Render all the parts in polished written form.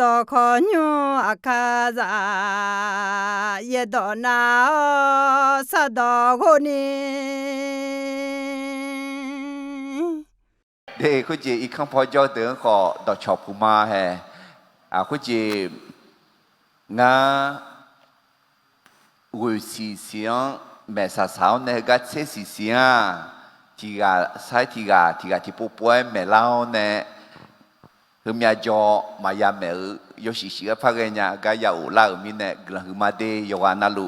ดอคอนยูอาคาซาเยดอนาสะดอโคนีเด็กคุณจีอีกคำพอจอเตือนก็ดอกชอบผู้มาแฮคุณจีงาวิสีเสียงแม่สาวเนี่ยก็เสียสีเสียงที่ก็ใช้ที่ผู้ป่วยแม่เล่าเนี่ยคือมีจอมายาแม่ยศสีก็พักเนี่ยก็ยาวเล่ามีเนี่ยกลังมาเดียวันนั่นลู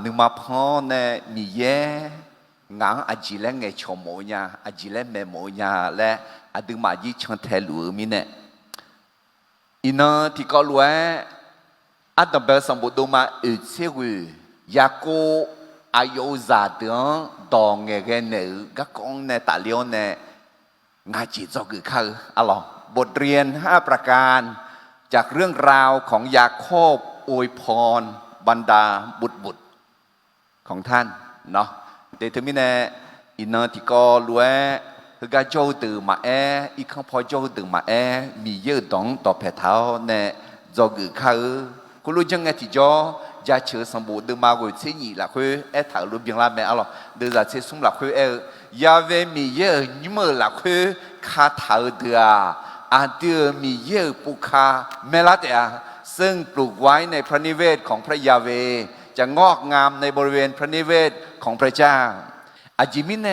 นึกมาพอเนี่ยมีเย่งานอาจิเลงเงชมโมยาอาจิเลงแม่โมยาและอดึงมาจีชันเทลูมีเนี่ยอินที่ก็รู้อัตเบลสมบูรณ์มาเชื่อยาโกอายุซาเดนดองเงเกเนก็คงเนี่ยตาเลียวเนี่ยงานจีจอกคือเขาอะไรบทเรียน5ประการจากเรื่องราวของยาโคบอวยพรบรรดาบุตรของท่านเนาะเดี๋ยวถึงมีเนี่ยอินที่ก็รู้คือการโจตื่นมาอีกครั้งพอโจตื่นมามีเยอะดองต่อแผ่เท้าเนี่ยจอกคือเขาคุณรู้จังไงที่จอยาเชื่อสมบูรณ์ดึงมาคุยเสียหนีละคุยถ่ายรูปยังละแม่อะไรเดี๋ยวจะเชื่อสมละคุยยาเวมีเยอะยิ่งเมื่อละคุยคาถาเดือเดือมีเยอะปุคาเมลัดซึ่งปลูกไว้ในพระนิเวศของพระยาเวจะงอกงามในบริเวณพระนิเวศของพระเจ้าอาจิมิเน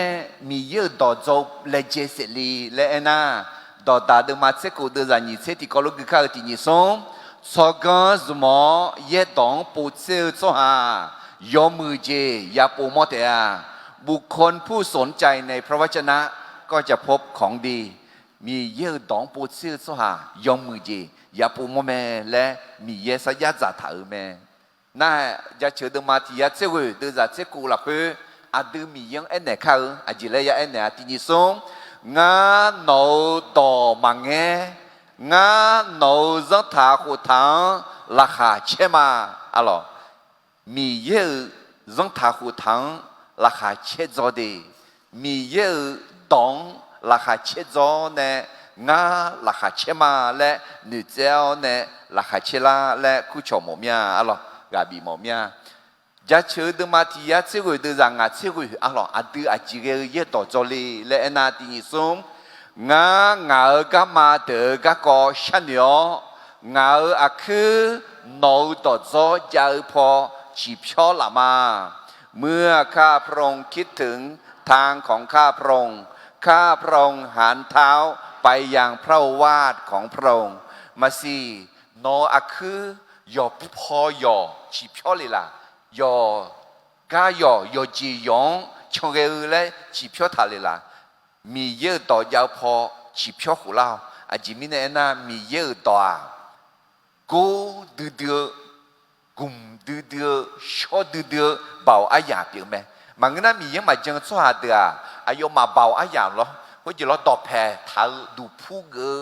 มีเยอะต่อจบเลเจเสลีและนาต่อตาเดมาเซกูเดจานิเซติกอลุกิคาตินิสงสกันสมอเยตองปูเซลโซฮายอมือเจยาปูมอเตอาบุคคลผู้สนใจในพระวจนะก็จะพบของดีมีเยอะตองปูเซลโซฮายอมือเจยาปูมอแมและมีเยสยาจาถาแมน่าจะเชื่อเดมาที่ยาเซกุเดจาเซกุละคือดูมียังเอ็นเนี่ยเขาจิเลยยังเอ็นเนี่ยที่นิสงงาโนต่อมังเงงาโนจังทาขุทังราคาเชมาอะไรมีเยอะจังทาขุทังราคาเชจอดีมีเยอะดองราคาเชจอเนี่ยงาราคาเชมาและนึเจ้าเนี่ยราคาเชลาและคุชโมเมียอะไรกาบีโมเมียจะเชื่อดมาที่ยาเชื่อดูrằngเชื่ออะไรดูจีเกย์ต่อจอลีและนาทีนี้ส่งงางาก็มาเดก็ก็ฉันยองาคือโนต่อจอจะพอจีบชอละมาเมื่อข้าพระองค์คิดถึงทางของข้าพระองค์ข้าพระองค์หันเท้าไปยังพระวาทของพระองค์มาสิโนคือยอพอยอจีบชอเลยล่ะยอกายอจียองชงเกอเลยจีบชอทะเลล่ะมีเยอะต่อยาวพอจีบชอหูเล่าจิมิเนน่ามีเยอะต่อกูดื้อกุมดื้อชอดื้อเบาอายาเปียงไหมมันก็น่ามียังมาจังสวดเดืออายุมาเบาอายาหรอก็จะเราตอบแพ้ทาดูผู้เกอ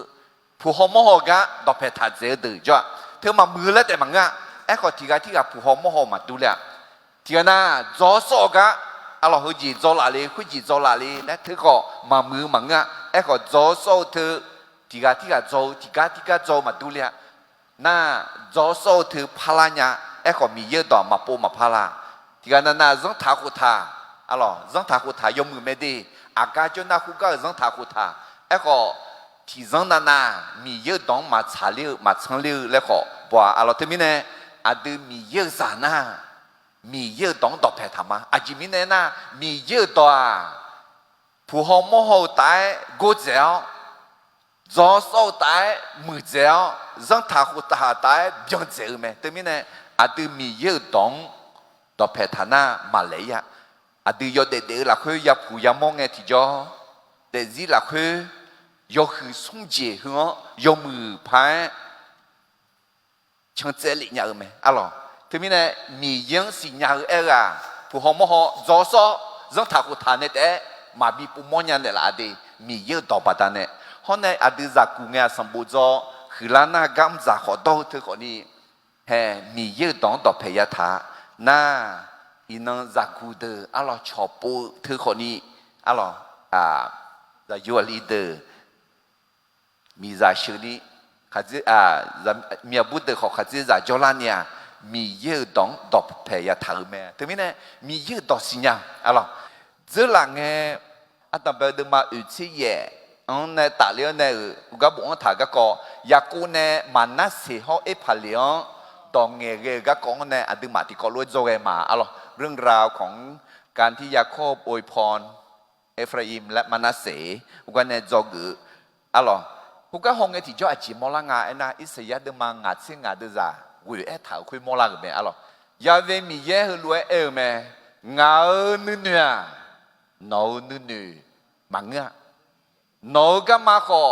ผู้หอมหอกะตอบแพ้ทาเจดื้อจ้ะเธอมามือแล้วแต่มันอ่ะก็ที่กับผู้หอมหอมาดูแลที่น่ะจอสอกะอะไรเขาจีจอลาลีเขาจีจอลาลีและเธอก็มามือมันอ่ะก็จอสอเธอที่กับจอที่กับจอมาดูแลน่ะจอสอเธอพลาญะก็มีเยอะต่อมาปูมาพลาที่กันน่ะจังทากุทาอะไรจังทากุทายมือไม่ดีอากาศจนน่ะคุก็จังทากุทาก็ที่จังน่ะมีเยอะต่อมาชาลีมาชังลีแล้วก็บัวอะไรที่มีเนี่ยดูมีเยอะสานะมีเยอะต้องตอบแทนธรรมะจิมิเนน่ะมีเยอะตัวผู้หอมหอตายกูเจ้าจอสอตายมือเจ้าจังทาหุตาตายยังเจ้าไหมแต่มีเนี่ยดูมีเยอะต้องตอบแทนธรรมะมาเลยดูยอดเด็กๆละคือยาผู้ยามองไงที่จอเด็กจีละคือยอคือส่งเจี๋หัวยอมือพายช่างเจริญอย่างไหมอะไรที่มีเนี่ยมียังสิ่งอย่างผู้หอมหอจอสอจังทากุทานเนี่ยแต่มาบีปุ่มมอยันเดล่ะดีมีเยอะต่อปัตตาเนี่ยเพราะในดูจากกูเงียสมบูรณ์จอคือล้านหน้ากำจากขอโต้เธอคนนี้มีเยอะต่อพยาธาน่าอินังจากกูเดออะไรชอบปูเธอคนนี้อะไรจะยูลีเดอมีจากชื่อนี้卡子面部的好卡子在叫那呢，米有当多陪呀头咩？对面呢，米有多新呀，啊咯，这两个当别的嘛有些嘢，呢大了呢，我讲我睇个个，呀姑呢，慢那时候一拍了，当嘅个讲呢，อันดึงมาที่ก็รู้โจเกมาอะ咯เรื่องราวของการที่ยาโคบอวยพรเอฟราอิมและมานาเสอุกันเนี่ยจอกืออะ咯อุกันหงเอที่จ่ออาจิมอลางาเอนะอิสยาเดมางาซิงาเดซากุยเอถาวคุยมอลางเมอะ咯ยาเวมีเยฮลุเอเมงานึเนียโนนึเนมังเงะโนกะมาขอ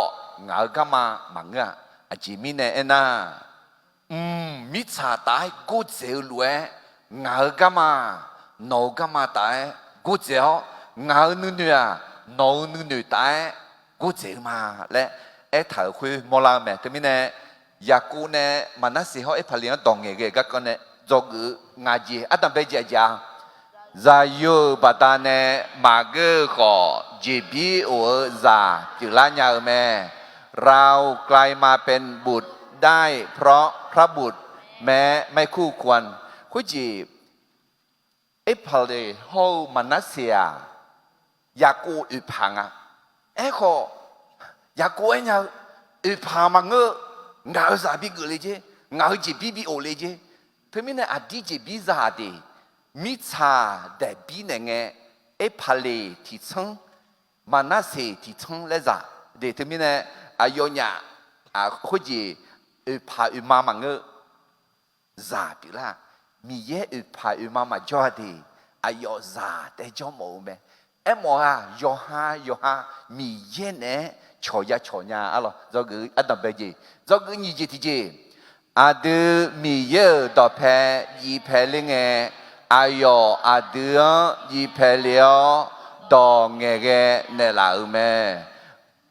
งากะมามังเงะอาจิมิเนเอนะมิชาตายกูเจอรวยงากามาโนกามาตายกูเจองาหนึ่งเนื้อโนหนึ่งเนื้อตายกูเจอมาและไอ้ถ่ายคุยมอลาแม่ที่มีเนี่ยยากูเนี่ยมันน่าสิเขาไอ้ผลิตตองเงี้ยก็เนี่ยจอกงาจีอัตตาเบจจาซายูบัตาเนี่ยมาเกอขอจีบีโอซาจุลาญาแม่เรากลายมาเป็นบุตรได้เพราะพระบุตรแม้ไม่คู่ควรคุจีไอ้พลีโฮมานาเซียยากูอุพังอ่ะไอ้ขอยากูไอ้เนี่ยอุพังมังเงงาซาบิกุเลยเจงาจีบีบีโอเลยเจถึงมีเนี่ยอดีตบีซาดีมิชาแต่บีเนี่ยไงไอ้พลีที่ชั้งมานาเซียที่ชั้งเลยจ้ะเดี๋ยวถึงมีเนี่ยอายุเนี่ยคุจีพาอุมามังเงซาบิละมีเยอุพาอุมามาจอดีอายอซาแต่จอมโอเมเอมอยอฮามีเยเนชอยาอะล่ะจอกืออัตตะเบจีจอกือนี่จีทีจีอาดูมีเยต่อแพยีแพลิงเงอายออาดูยีแพเลียวดองเงเกเนลาอุเม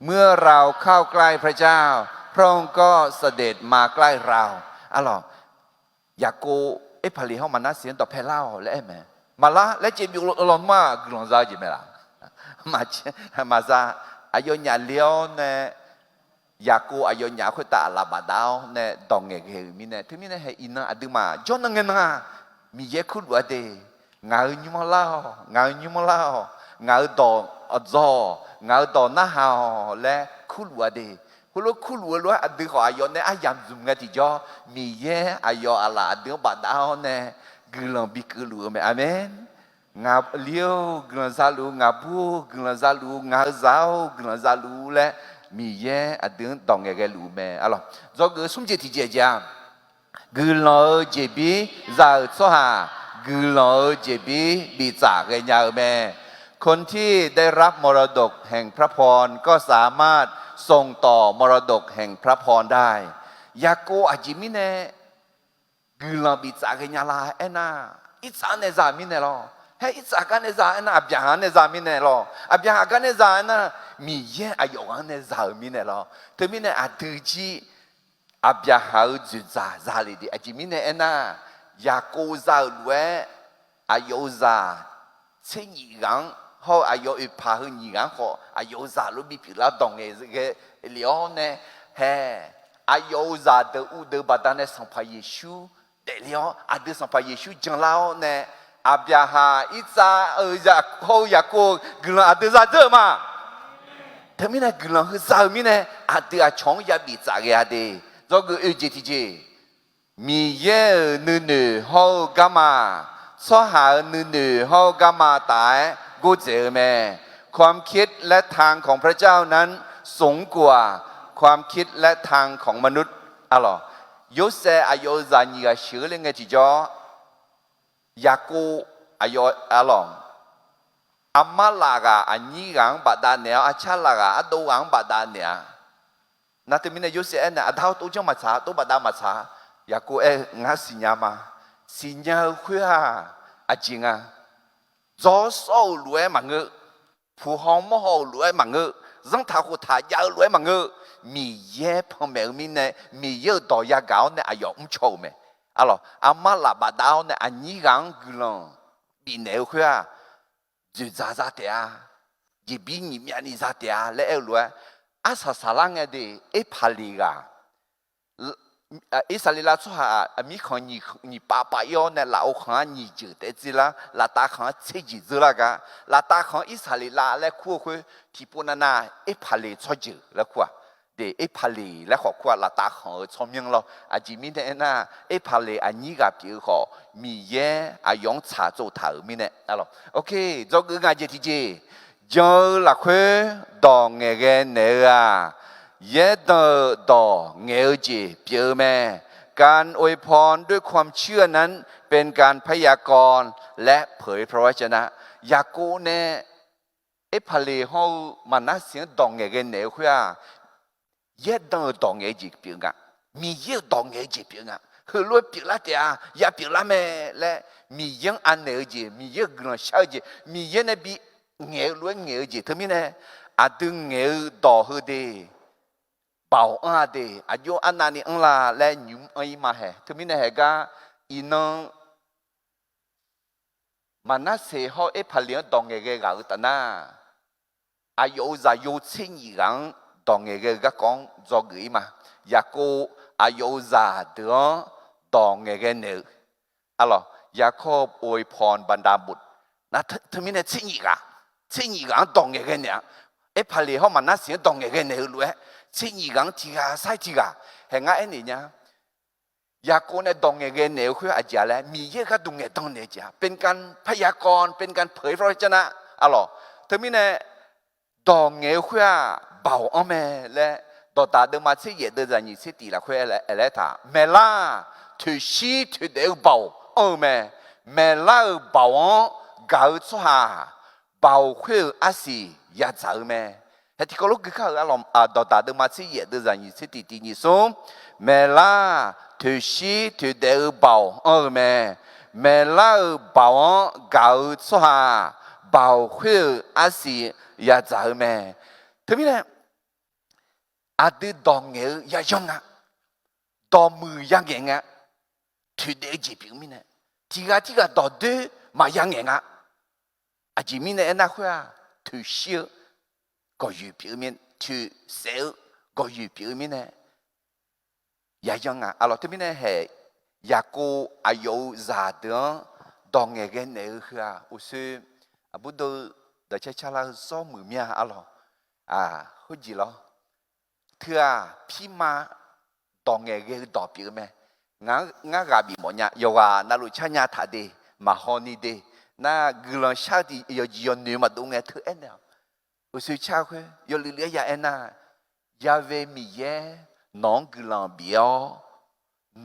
เมื่อเราเข้าใกล้พระเจ้าพระองค์ก็เสด็จมาใกล้เราอะล่ะอยากกูไอ้ผลิตเขามันน่าเสียต่อแพเล่าและไอ้แม่มาละและเจ็บอยู่หลอนมากหลอนใจจีไหมล่ะมาซาอายุญาเลี้ยวเนี่ยอยากกูอายุญาคุยตาลาบาดาวเนี่ยดองเงยมีเนี่ยที่มีเนี่ยให้อินนะอดีมาจนนั่งเงินนะมีเยอะขึ้นว่าเดงาอยู่มาเล่างาดอกอจองาดอกหน้าหาวและขึ้นว่าเดคุณรู้คุณรู้ว่าอดีตของอายุเนี่ยอายามจุ่มกันที่จอมีเยอะอายุอะไรอดีตบาดาวเนี่ยกลังบิกลัวไหมอาเมนงาเลี้ยวกลังซาลูงาบูกลังซาลูงาซาวกลังซาลูและมีเยอะอดีตดองเงยลูไหมอะล่ะจอกสุ่มเจติเจจามกลังเจบีซาโซฮากลังเจบีบิจากเงยไหมคนที่ได้รับมรดกแห่งพระพรก็สามารถส่งต่อมรดกแห่งพระพรได้ยาโกอาจิมิเนกุลาบิจากเงยลาเอน่าอิสานเนซามิเนลอเฮอิสากันเนซาเอน่าอับยาฮันเนซามิเนลออับยาฮักันเนซาเอน่ามีเยอายุกันเนซามิเนลอเธอมิเนอาตุจีอับยาฮาจุซาซาลีดีอาจิมิเนเอน่ายาโกซาลเวอายุซาเชญิกังเขาอายุอุปาหุญิกังเขาอายุซาลุบิพิลาดองเอเกเลียวเนเฮอายุซาเดอุเดบัดานเนสัมภาเยชูเดลียวอาเดสัมภาเยชูจังลาวเนอับยาฮาอิซาอยากเขาอยากกูกลัวอาเดซาเจอมาทำไมนะกลัวคือสามีเนอาเดอาชงยาบิจากอาเดจอกูอุจิติเจมีเยนึเนเขากามาสหานึเนเขากามาตายกูเจอแม่ความคิดและทางของพระเจ้านั้นสูงกว่าความคิดและทางของมนุษย์อะหรอยุเซอายุจานีกาชื่อเรื่องไงจีจ่อยากูอายุอะหรออามาลากาอันนี้กังบาดาเนียอาชาลากาอัดดูกังบาดาเนียนั่นที่มีในยุเซเนี่ยอัดเอาตัวเจ้ามาชาตัวบาดามาชายากูงั้นสิญญามาสิญญาคุยอาจริงอ่ะจอสเอารวยมังเงอผู้ห้องไม่เอารวยมังเงอรังท้าหัวท้ายาวรวยมังเงอมีเย่พอแม่มีเนี่ยมีเยอะต่อยาเก่าเนี่ยอายุไม่ชอบไหมอะหรออามาลาบาดาวเนี่ยอันนี้กังกุลังปีเนื้อคุยจุดจ้าเดียจีบีนี่มีอันนี้จ้าเดียแล้วรวยอาสาสลังเงี้ยดิเอพาลีกา อิสราเอลสุฮามีคนนี่ป้าป้ายอเนี่ยลาวคนนี่จืดแต่จีละลาตาคนเชื่อจืดละกะลาตาคนอิสราเอลและคู่คุยที่ปุ่นน่ะพาเลชจืดแล้วคู่เดี๋ยวพาเลแล้วขอคู่ลาตาคนชมยังเราอาจิมีเนี่ยนะพาเลอันนี้กับพี่เขามีเย่อายองชาโจถามีเนี่ยอะไรโอเคจงงานเจที่เจจงละคุยดองเงี้ยเนี่ยเยดดอเงยจีเปียวแม่การอวยพรด้วยความเชื่อนั้นเป็นการพยากรณ์และเผยพระวจนะยากูเน่พาเลเขามันน่าเสียงดองเงยเนี่ยคุยเยดดอเงยจีเปียวงะมีเยดอเงยจีเปียวงะคือล้วนเปียวละเดียยาเปียวละแม่และมียังอันเนยจีมีเยกรนชาจีมีเยนบีเงยล้วนเงยจีทั้งนี้เนี่ยอาดึงเงยดอเฮเด保安的，有安那里安啦来牛安伊嘛嘿，特别呢那个伊能，嘛那时候拍两当个个的呐，有在有钱人当个讲做个嘛，也个有在的当个呢，啊咯，也可อวยพรบรรดาบุตร那特别呢钱人当个呢，拍了后嘛那时当个呢路千二港ทีกาใช่ทีกาเห็นไงไอ้นี่เนี่ยยาโกเนี่ยดองเงี้ยเนี่ยคืออาจารย์แล้วมีเยอะก็ดองเงี้ยดองเนี่ยจ้ะเป็นการพยากรณ์เป็นการเผยพระวจนะอะไรทั้งนี้เนี่ยดองเงี้ยคือบ่าวอ้อมแม่และต่อตาเดิมมาเสียเดินจากนี่เสียตีละคืออะไรท่าเมล่าถือชีถือเดือบ่าวอ้อมแม่เมล่าบ่าวเก่าชัวบ่าวคืออาศัยยาจ่าแม่เฮติโกลูกเขาอารมณ์ดอตาเดิมมาเสียเดินจากนี่เสียตีนี่ส่งเมล่าถือชีถือเดือบ่าวอ้อมแม่เมล่าบ่าวเก่าชัวบ่าวคืออาศัยยาจ่าแม่ทั้งนี้เนี่ยอาดิดองเงี้ยยาจงอ่ะดอมือยังเงี้ยถือเดือจีบมีเนี่ยที่ก็ดอดื้อมายังเงี้ยอาจีมีเนี่ยนะคือถือเชื่อก็อยู่表面ถือเซลก็อยู่表面เนี่ยยาจงอ่ะอะไรที่มีเนี่ยเหยากูอายุซาเดอดองเงี้ยเนี่ยคืออุศบุตรเดี๋ยวใช้ลาซ้อมมือเมียอะไรหุ่นจีเหรอเธอพี่มาตองเงี้ยดอกปีไหมงั้นกาบีหมดเนี่ยอยู่ว่านาลูกชายถาดีมาฮอนี่ดีน่ากลังชาติยนเนื้อมาดูเงี้ยเธอเอ็นเนี่ยอุสุชาคุยลิเลียเอ็นน่ะยาเวมีเย่น้องกลังเบียว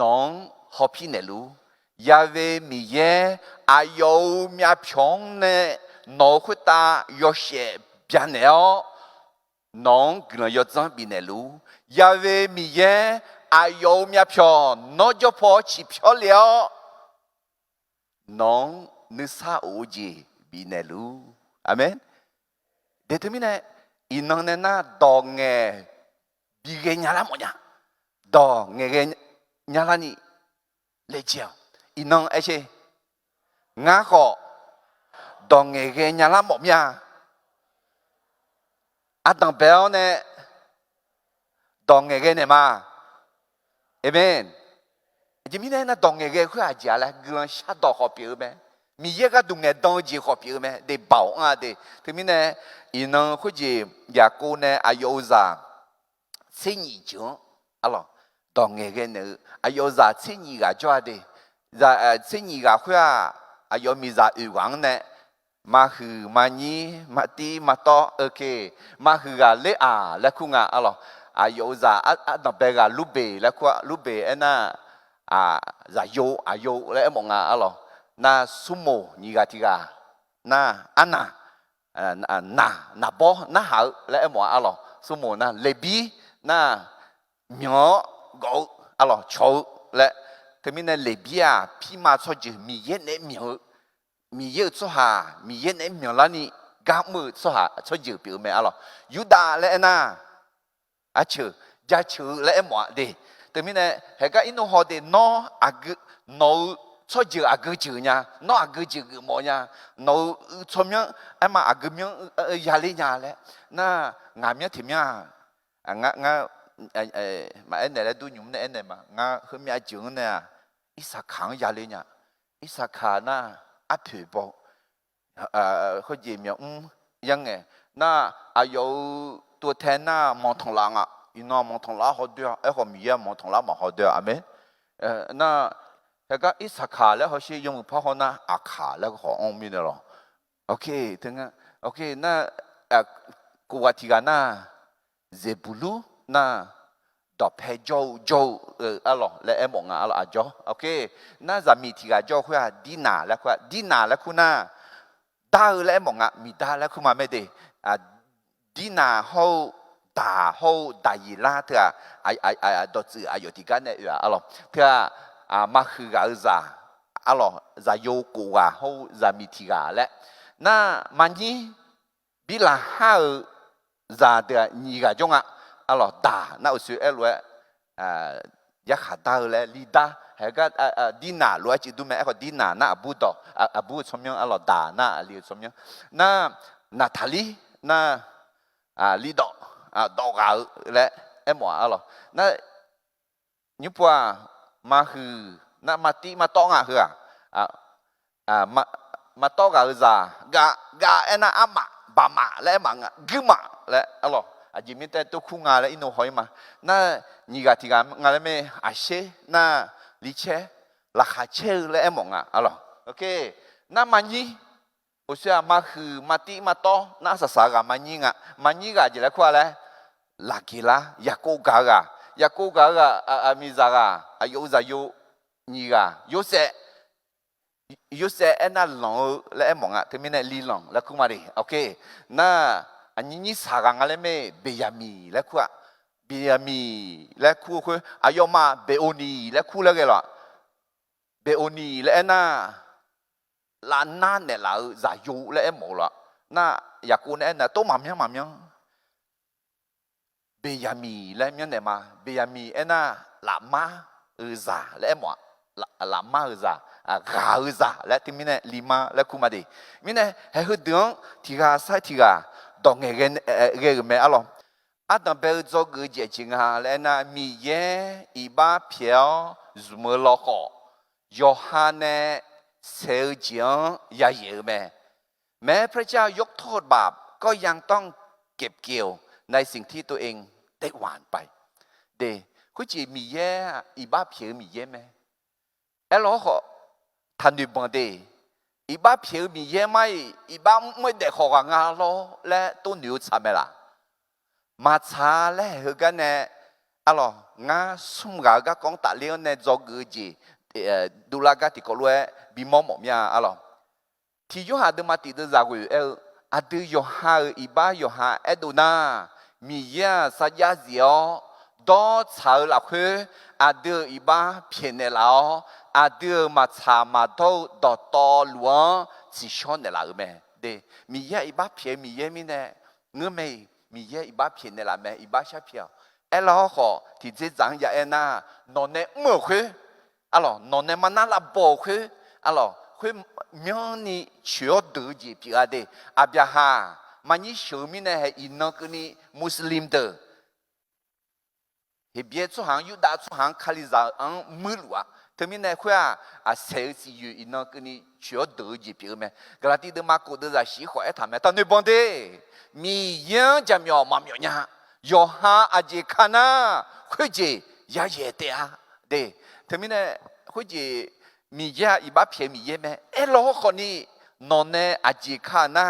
น้องฮอพี่เนลูยาเวมีเย่อายุมีพงเนี่ยน้องคุตายอเชเบียนเนาะน้องกลังยอดจังบินเนลูยาเวมีเย่อายุมีพงน้องจะพอชิพอเลี้ยวน้องนึกซาโอจีบินเนลูอาเมนเดี๋ยวมีเนี่ยอินนองเนี่ยน่าดองเงบีเกญาลาหมดเนี่ยดองเงญาลานี่เลเจียวอินนองไอ้เช่ง้าก็ดองเงญาลาหมดเนี่ยอาดังเบลเนี่ยดองเงเนี่ยมาเอเมนจะมีเนี่ยน่าดองเงคืออาจารย์ละกลังชาดอกขอเปียวไหมมีเยอะก็ดูเนี่ยดองจีขอเปียวไหมเดี๋ยวบ่าวเดี๋ยวถึงมีเนี่ยอินนองคุจีอยากกูเนี่ยอายุซาเส้นยี่จังอะไรดองเงเนี่ยอายุซาเส้นยี่ก็จ้าเดี๋ยวเส้นยี่ก็คืออายุมีซาอยู่วังเนี่ยมาคือมานี่มาตีมาต่อโอเคมาคือก็เละแล้วคุณอะไรอายุซาดับเบิลก็ลูเบแล้วคุณลูเบน่ะซาโยอายุแล้วมองอะไรน่าสุโมนี่ก็ที่ก็น่าอันน่ะน่าบ่น่าหาแล้วมองอะไรสุโมน่ะเลบีน่าเหมียวก็อะไรโชว์และที่มีเนี่ยเลบีพี่มาชอบจะมีเยอะเนี่ยเหมียวมีเยอะชัวร์มีเยอะเนี่ยเหมียวแล้วนี่กางมือชัวร์ชอบจะเปลี่ยนไหมอะไรยูดาแล้วน่ะชื่อจะชื่อแล้วหมดดิแต่มีเนี่ยเฮก็อินโนฮอดนออากุนอชอบจะอากุจืเนี่ยนออากุจืหมดเนี่ยนอชมยังไอ้มาอากุยังยาลีเนี่ยแหละน่างามยังถิ่มยัง mà anh này là tôi nhúng này anh này mà ngã hôm nay chừng này ít sa kháng giá lên nhá ít sa khá na áp thủy bộ có gì màยังไงน่าอายุตัวแทนน่ามองทางหลังอ่ะอีน่ามองทางหลังเขาเดียวไอ้เขามีอ่ะมองทางหลังมาเขาเดียวอ่ะไหมน่าแต่ก็อีสักขาแล้วเขาใช้ยงเพราะเขาน่าอาขาแล้วก็ขององค์มีเนอะโอเคถึงอ่ะโอเคน่ากูว่าที่กันน่าเจบุลูน่าดอกเพจโจอะไรแล้วไอ้มองอ่ะอะไรอ่ะโจโอเคน่าจะมีที่กันโจคือดีนาแล้วคือดีนาแล้วคือน่าด่าแล้วมองอ่ะมีด่าแล้วคือมาไม่ได้ดีนาเขาด่าเขาด่ายีราเถอะดอจืออยู่ที่กันเนี่ยอะไรเถอะมาคือกันจะอะไรจะโยกูอ่ะเขาจะมีที่กันแล้วน่ามันนี่บิลาฮาจะเดี๋ยวนี่ก็จงอ่ะอะไรด่าน่าอุศเอลวยยักษ์ด่าเลยลีด่าเฮ้ยก็ดีนาล้วนจิตดูไหมไอ้คนดีนาน่าอบูดอบูดสมยังอะไรด่าน่าลีสมยังน่านาทาลีน่าลีดดอกและไอ้หมออะไรน่ายุบว่ามาคือน่ามาตีมาต้องอ่ะคือมาต้องกับจะกะไอ้น่าอามาบามาและมังอ่ะกึมาและอะไรจิมิแต่ตัวคุ้งอะไรอินโนหอยมาน่านี่ก็ที่กันงานไม่อาเช่น่าลิเช่ราคาเช่และไอ้หมองอ่ะอะไรโอเคน่ามันยี่โอ้เสียมาคือมาตีมาต่อน่าสสารมันยี่ก็จะเรียกว่าอะไรลักกี้ละยาโกกะมีซากะโยซาโยนี่ก็โยเสไอ้น่าหลงและไอ้หมองอ่ะที่มีเนี่ยลีหลงแล้วคุมาดิโอเคน่าอันนี้สากังอะไรไม่เบียมีแล้วคือเบียมีแล้วคืออายมาเบโอนีแล้วคือแล้วไงล่ะเบโอนีแล้วน่าล้านนั่นเนี่ยเราจะอยู่แล้วหมดละน่าอยากกูเนี่ยน่ะตัวมั่มยังเบียมีแล้วยังเนี่ยมาเบียมีน่าละมาจะแล้วหมดละมาจะกาจะแล้วที่มีเนี่ยลิมาแล้วคุมาดิมีเนี่ยให้เขาเดือดที่กาใส่ที่กาตรงเงี้ยไม่อะไรตอนเป็น做个节庆哈，来那米耶一把票，什么老好，约翰呢，受奖也有咩？แม้พระเจ้ายกโทษบาปก็ยังต้องเก็บเกี่ยวในสิ่งที่ตัวเองได้หวานไปเดคุณจีมีเย่อีบ้าเพียวมีเย่ไหมเอลล์เขาทันดูบังเดอีบ้าเพียวมีเย่ไหมอีบ้าไม่ได้ขอกงานล้อและตัวหนูทำไมล่ะมาช้าและเฮกันเนี่ยอะไรงาสุ่มกาก็กองตัดเลี้ยวเนี่ยจอกือจีดูแลกันที่ก็รู้บีมอมมีอะไรที่ยูฮาดูมาติดจากกูอดูยูฮาอีบ้ายูฮาดูน่ามีเยอะสัญญาเสียวดอชาวหลักคือดูอีบ้าเพียงเนี่ยแล้วดูมาช้ามาโตดอตอหลวงสิชอนเนี่ยแล้วไหมเดมีเยอะอีบ้าเพียงมีเยอะมีเนี่ยเงื่อนไม่มีเยอะอีบ้าเพียงเนี่ยละแม่อีบ้าชาเพียวแล้วเขาที่จะจังยาน่านอนเนี่ยเมื่อคืออะไรนอนเนี่ยมันน่าละบอกคืออะไรคือมีนี่เชื่อดูจีพิการเดอาบยาฮามันนี่ชื่อมีเนี่ยให้อินนักนี่มุสลิมเดอเฮบียสุหังยูดาสุหังคาลิซาอังมือลัวถึงมีเนี่ยคือเซลซียูอินนักนี่เชื่อดูจีพิการไหมกระที่เดมากูเดจะสีขวายทำไมตอนนี้บังเดมียังจะมีออกมามีเนี่ยยอฮาอาเจคานาคุยจียาเยเตียเดถึงมีเนี่ยคุยจีมีเยอะอีบ้าเพียมีเยอะไหมโลกคนนี้นอนเนี่ยอาเจคานา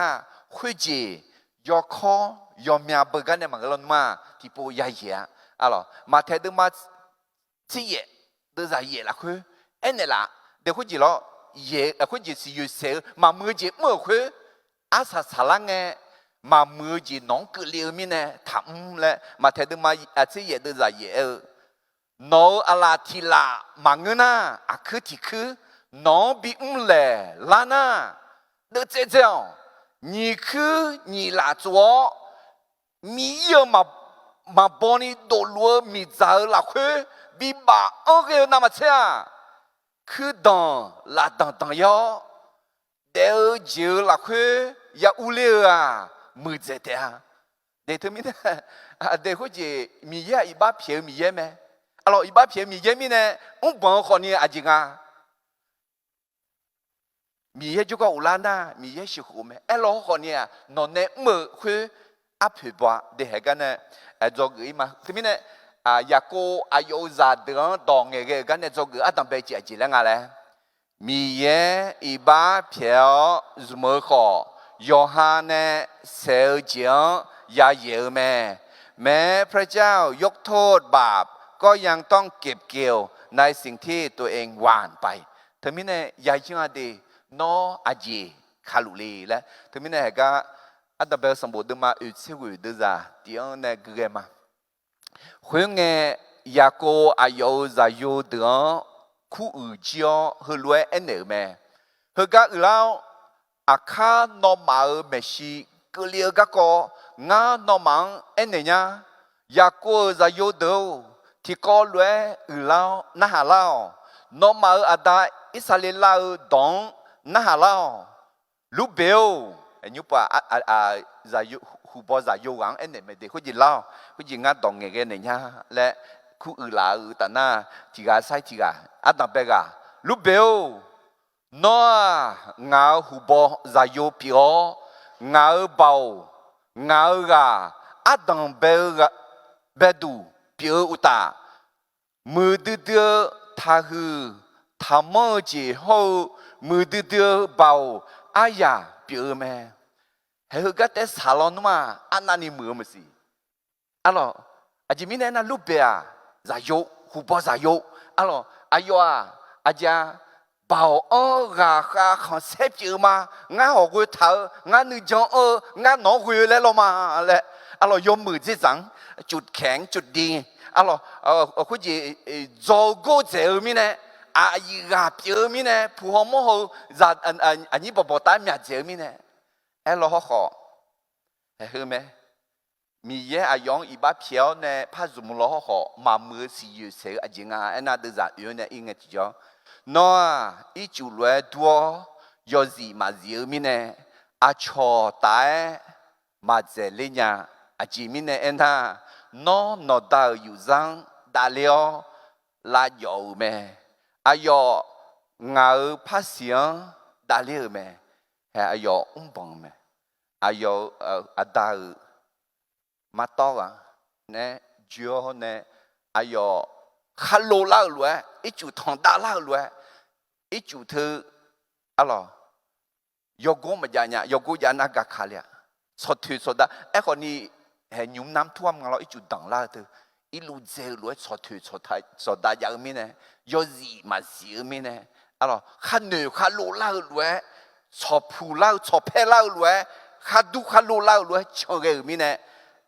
คุยจียอคอยอมีอาเบกันเนี่ยมันก็ลงมาที่ปูยาเยอะอะไรมาเทดมาจีเยเดือดเยอะละคุยเนี่ยละเดี๋ยวคุยจีแล้วเยอะคุยจีสิยูเซลมามือจีมือคุยอาสาสลังเนี่ยมามือจีน้องเกลียวมีเนี่ยทำเลยมาเทดมาจีเยเดือดเยอะน้องอะไรทีละมังนะคือที่คือน้องบีเลยล้านนะเด็กเจ้านี่คือนี่ละจัวมีเยอะมาบอนี่ตัวลัวมีใจละคือบีบ้าโอเคนั่นมาเช่คือดังละดังยอเดี๋ยวเจอละคืออย่าอุเล่มือเจ้า để thứ mình để có gì mi ye ít ba phiền mi ye mẹ alo ít ba phiền mi ye mi nè ông bọn họ ni à gì à mi ye juga ulana mi ye shi khu mẹ alo họ ni à nó nè mở khuya áp huyết bọa để hệ cái nè cho người mà thứ mình nè ya cô ayo za đường đong cái cái nè cho người adam bé chỉ là ngà lẽ mi ye ít ba phiền mở khó Yohaneเซลเจียอย่าเยอะแม้พระเจ้ายกโทษบาปก็ยังต้องเก็บเกี่ยวในสิ่งที่ตัวเองหว่านไปเธอมิเนี่ยยายชิงอดีนออาจีคาลุลีและเธอมิเนี่ยก็อัตเบลสมบูรณ์มาอุตสิวิดจ้าเดียวเนี่ยเกลือมาคุยเงี้ยยาโกอายุจะอยู่เดือคู่อื่นเจียวหือรวยเอ็นเนอร์แม่หือก็อือแล้วอาคานอมาเมชิเกลียก็งานอมังเอ็นเนี่ยยากูจะอยู่เดียวที่ก็รวยอือแล้วน่าหาเล่านอมาอาดาอิสราเอลดองน่าหาเล่าลูเบลอันนี้ป่ะจะอยู่หูบอจะอยู่หวังเอ็นเนี่ยไม่ได้คุยเล่าคุยงานดองเงี้ยเนี่ยและคู่อือละอือแต่น่าที่กาใส่ที่กาอันนั้นเบกาลูเบลน้องาหูบอจะอยู่เปียวงาเบางากาอัดังเบลเบดูเปียวอุตามือดื้อท่าหือทำมือจีหูมือดื้อเบาอายาเปียวแม่เฮ้ยก็แต่สาลอนมาอันนั้นนี่มือมั้งสิอ๋ออาจจะมีเนี่ยนะลูกเบียจะอยู่หูบอจะอยู่อ๋ออายุอาจารย์บ่าวข้าของเสพจืดมางาหัวกุยเท้างาหนึ่งจงงาหนอกุยเลยลงมาแหละยมมือที่สังจุดแข็งจุดดีคุณจีโจโก้เจอมีเนี่ยอีกาเจอมีเนี่ยผู้หอมเขาจัดอันนี้บอกตายมีเจอมีเนี่ยเขาขอเห็นไหมมีเยอะยองอีบ้าเพียวเนี่ยพระจุมล้อเขามามือสิอยู่เสียจริงน่าจะจัดอยู่เนี่ยอิงเงี้ยจ้ะน้ออีจุลวยดัวยอซีมาเสียมีเนี่ยอาชอตายมาเจริญญาอาจิมีเนี่ยน่ะน้อนอดาวอยู่จังดาเลียวลาโยแม่อายองาพัสเสียงดาเลียวแม่เฮอายบังแม่อายอาดาวมาต่อเนี่ยจัวเนี่ยอายฮัลโหลล่าล้วนอีจุดทองดาล่าล้วนอีจุดเธออะไรยกกูมาจานยกกูจานักขาเลียสดถือสดได้คนนี้เห็นยุ่มน้ำท่วมกันเราอีจุดดังล่าเธออีลูเจล้วนสดถือสดได้ยังมีเนี่ยยอซีมาเสียมีเนี่ยอะไรขันเหนือขันโลล่าล้วนสอบผู้ล่าสอบเพลล่าล้วนขันดูขันโลล่าล้วนชงเกมีเนี่ย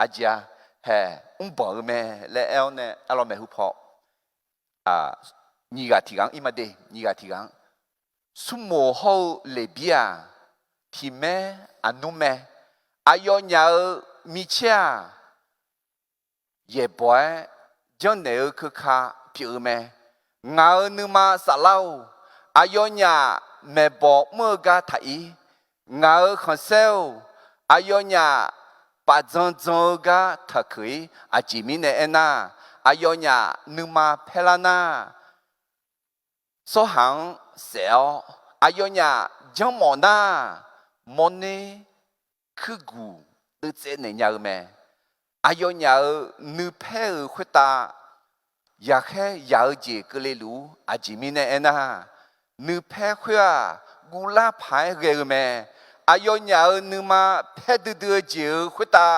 อาจารย์เฮ้บอกแม่แล้วเนี่ยเราไม่รู้พอ你个提纲伊么的，你个提纲，苏摩后里边提咩阿努咩，阿要鸟米切，也不爱将那个去卡表咩，俺努嘛啥老，阿要鸟咩包么个台，俺很少，阿要鸟把种个他可以，阿吉米呢那。อายุเนี่ยนึกมาเพลานาสหังเสียวอายุเนี่ยจังมอนาโมเนคือกูตัวเจนเนี่ยแม่อายุเนี่ยนึกเพลขุดตาอยากให้อยากจีก็เลยรู้อาจิมีเนี่ยนะนึกเพลขุดกูลาพายเรื่องแม่อายุเนี่ยนึกมาเพลดื้อจีขุดตา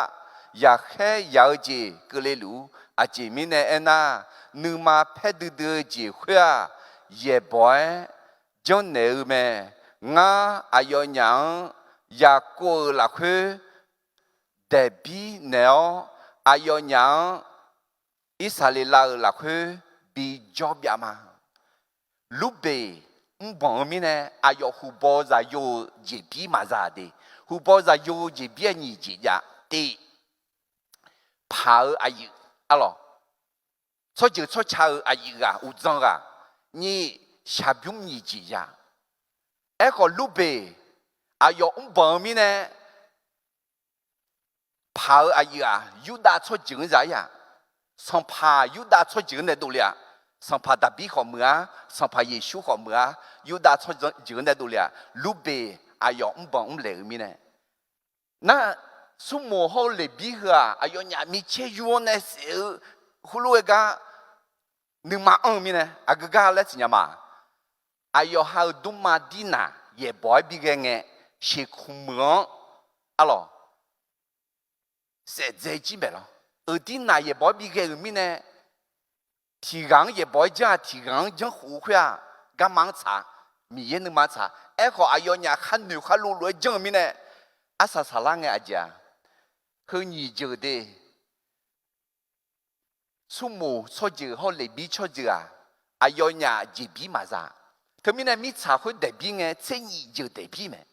อยากให้อยากจีก็เลยรู้อาจิมีเนี่ยนะนึกมาเพดดื้อจีขวาเย่บ่อยจงเนื้อแม่งาอายุยังอยากกูละคือเดบีเนาอายุยังอิสราเอลละคือบีจอบยามาลูเบบอกมีเนี่ยอายุหูบอจะอยู่จีบีมาซาเดหูบอจะอยู่จีบีนี่จียาตีพาอายุalors所以所查阿姨啊，有种啊，你下边你几呀？那个路边，哎呦，我旁边呢，爬阿姨啊，犹大出警啥呀？上爬犹大出警的都了，上爬大比好么啊？上爬耶稣好么啊？犹大出警的都了，路边哎呦，帮来米呢？那什么好来比个啊？哎呦，伢米切用那时候，葫芦个你妈米呢？啊个个来是伢嘛？哎呦，还有东马蒂娜也不比个呢，是苦么？阿咯。是在几百了，而丁那也不比个米呢，提纲也不讲提纲讲胡话啊，干忙查，米也能忙查，哎好哎呦伢喊牛喊路路讲米呢，阿啥啥啷个阿家，和你觉得，父母错就好来比错就啊，哎呦伢就比嘛啥，他们呢米查会代比呢，这你就代比没，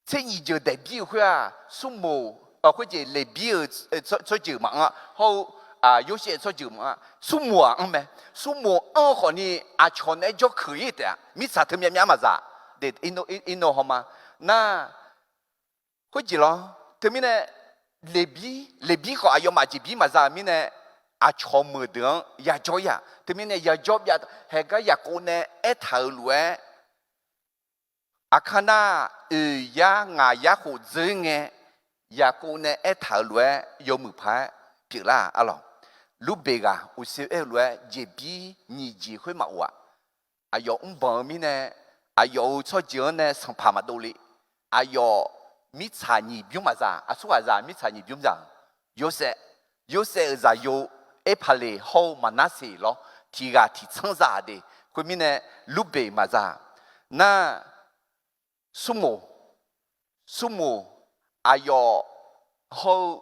这你就代比会啊，父母。或者来比出酒嘛啊，好啊，有些出酒嘛，数目啊，没，数目和你啊，全那就可以的，没啥特别嘛啥，对，印度好吗？那或者咯，他们呢，来比和啊，要嘛就比嘛啥，咪呢啊，全没得也做呀，他们呢也做呀，还个也过呢，头路哎，啊，看那呀啊呀好真哎。呀，姑呢？哎，头来有木牌，别啦，阿咯，路边个，有时哎来也比你机会嘛哇，啊有帮面呢，啊有出脚呢，上爬嘛多哩，啊有米茶你不用嘛啥，啊说啥米茶你不用啥，有些啥有哎爬嘞好嘛那些咯，提个提成啥的，后面呢路边嘛啥，那什么？哎呦，好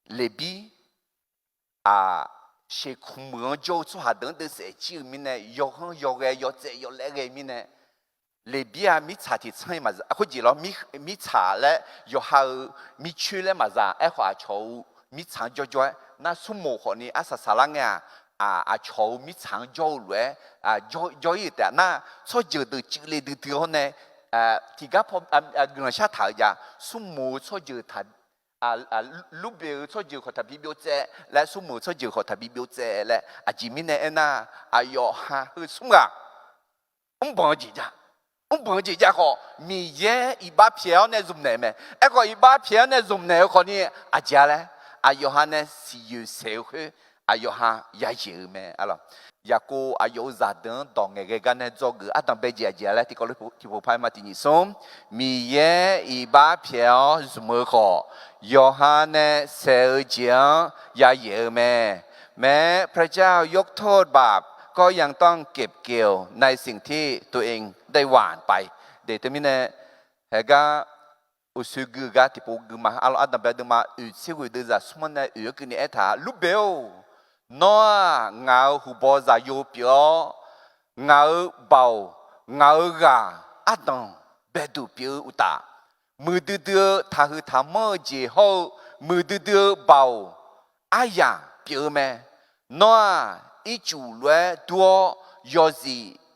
来比啊，是苦闷就做下等的事情面呢，要个要这要那个面呢，来比啊，米茶的菜嘛是，或者咯米茶嘞，要好米去嘞嘛是，哎话炒米茶就，那什么好呢？啊啥啥啷个啊炒米茶就来啊就一点，那炒就的就来的地方呢？tiga guna syata ya sumu soje ta lube soje ko ta bibio tse la sumu soje ko ta bibio tse le ajimine ena ayo ha sunga bon ji ja ko mi ye iba piao ne zum ne me e ko iba piao ne zum ne ko ni aja le ayo ha ne si yu se hu ayo ha ya ye me alors ya ko ayo zadan dong nge ga ne zo ge atan be jia jia la ti ko lu ti pu pai ma ti ni som mi ye i ba piao zum ko yo ha ne se jiang ya ye me แม้พระเจ้ายกโทษบาปก็ยังต้องเก็บเกี่ยวในสิ่งที่ตัวเองได้หว่านไปเดตมิเนเฮกาอุสุกุกาติปูกุมาอัลอัดดับเบดมาอุซิกุดซาสมันเนอุกุนิเอธาลูเบลนัวเงาหูบอซาโยเปียวเงาเบาเงากาอัดดังเบดูเปียวอุตามือดื้อทาหือทามเจโฮมือดื้อเบาอายาเปียวแม่นัว一主来多要是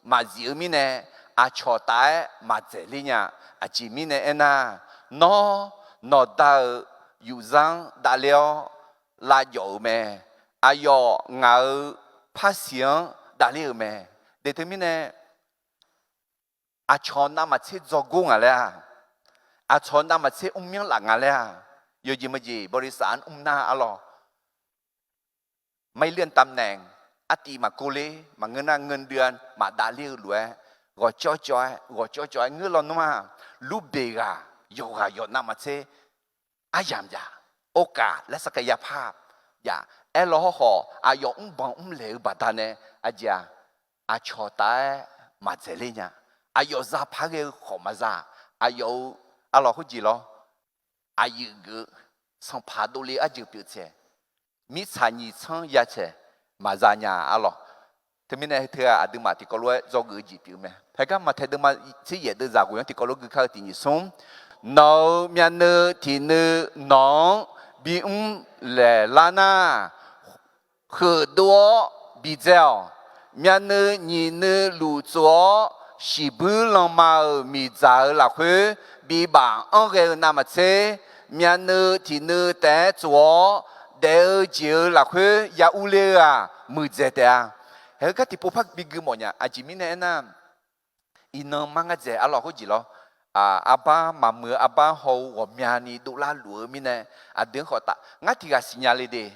马子米呢，啊乔带马这里呢，啊前面呢那拿到有上大了拉油咩，啊要熬拍香大了咩，在对面呢，啊乔那么切做工啊了，啊乔那么切命冷啊了，有gìบริษัทหน้าอะหรอไม่เลื่อนตำแหน่งอติมาโกเลมาเงินเดือนมาดาเลี้ยวรวยก็จ่อยเงินเราหนูมาลูเบกาโยนามาเชอายามยาโอกาสและศักยภาพอย่าเอลฮออายองบังเลวบัดานเนอาจาอาชอตามาเจริญเนี่ยอายซาพักขอมาซาอายอาลอหุจิโลอายุกสังพาดุลีอาจุเปียเชมิชานีชังยาเชมาจานยาอะหรอที่มีในเธออาดึมาที่ก็รู้จอกจีบิวไหมเพราะก็มาเธอดึมาที่เหยียดจากกูยังที่ก็รู้คือเขาที่นิสมน้องมีอันนึที่นึน้องบิมเลลานา很多比较มีอันนึ你นึรู้จัว是不能嘛米在那会比把安个那么车，面呢提呢带左，带就那会也无聊啊，没在的啊。还个地不怕比个么呀？阿吉米呢那，伊能忙个在阿老好几咯。apa mama apa ho wamiani dola lu mine adeng khota ngati ga sinyale de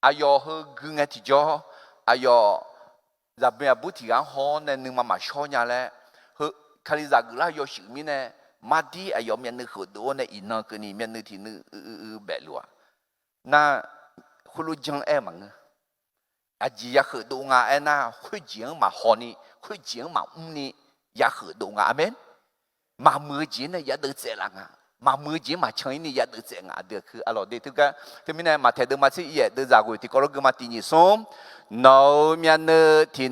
ayo he gungati jo ayo zabe abuti ga ho ne ning mama shonya le he kali za gula yo shi mine mati ayo mien ne khodo ne ina ke ni mien ne ti ne be lu na khulu jang e mang aji ya khodo nga e na khu jing ma ho ni khu jing ma ni ya khodo nga amen mà mưa chỉ này giá được dễ lắm à mà mưa chỉ mà chơi này giá được dễ ngã đượcคือalors để thực ra thì mình này mà thấy được mà chỉ vậy được giải quyết thì có lúc mà tin như xong nó miền thì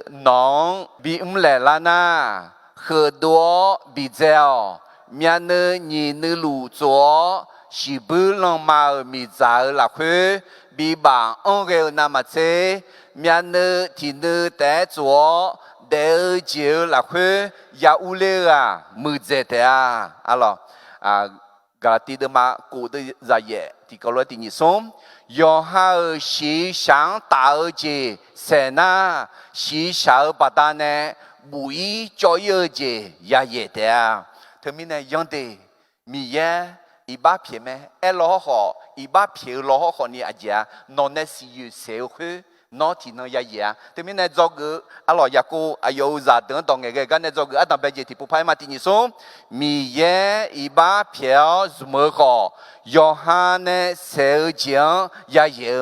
nó bị lẻ là na khờ đua bị dẻo miền nhìn lù chúa chỉ bự lòng mà bị dẻo là khuê bị bà ông cái nam mà chế miền thì té chúa để chiều là khuê ya ule à mười giờ thế à alo Galati de ma cụ de ra ye thì có lối tình nhị sống yo ha xí sáng tạo gì sẽ na xí sáng bắt ta nè bùi cho yêu gì ya ye thế à thế mình này yang de mi ye iba phe me elo ho iba phe lo ho ni aja no ne si yu se khu nó thì nó ya ya thế mình này do cái alo ya cô ayo za đỡ đồng cái cái này do cái adam bây giờ thì phụ phải mà thì như số mi ye iba phe zmo ho Yohane เสจียงยาเยอะ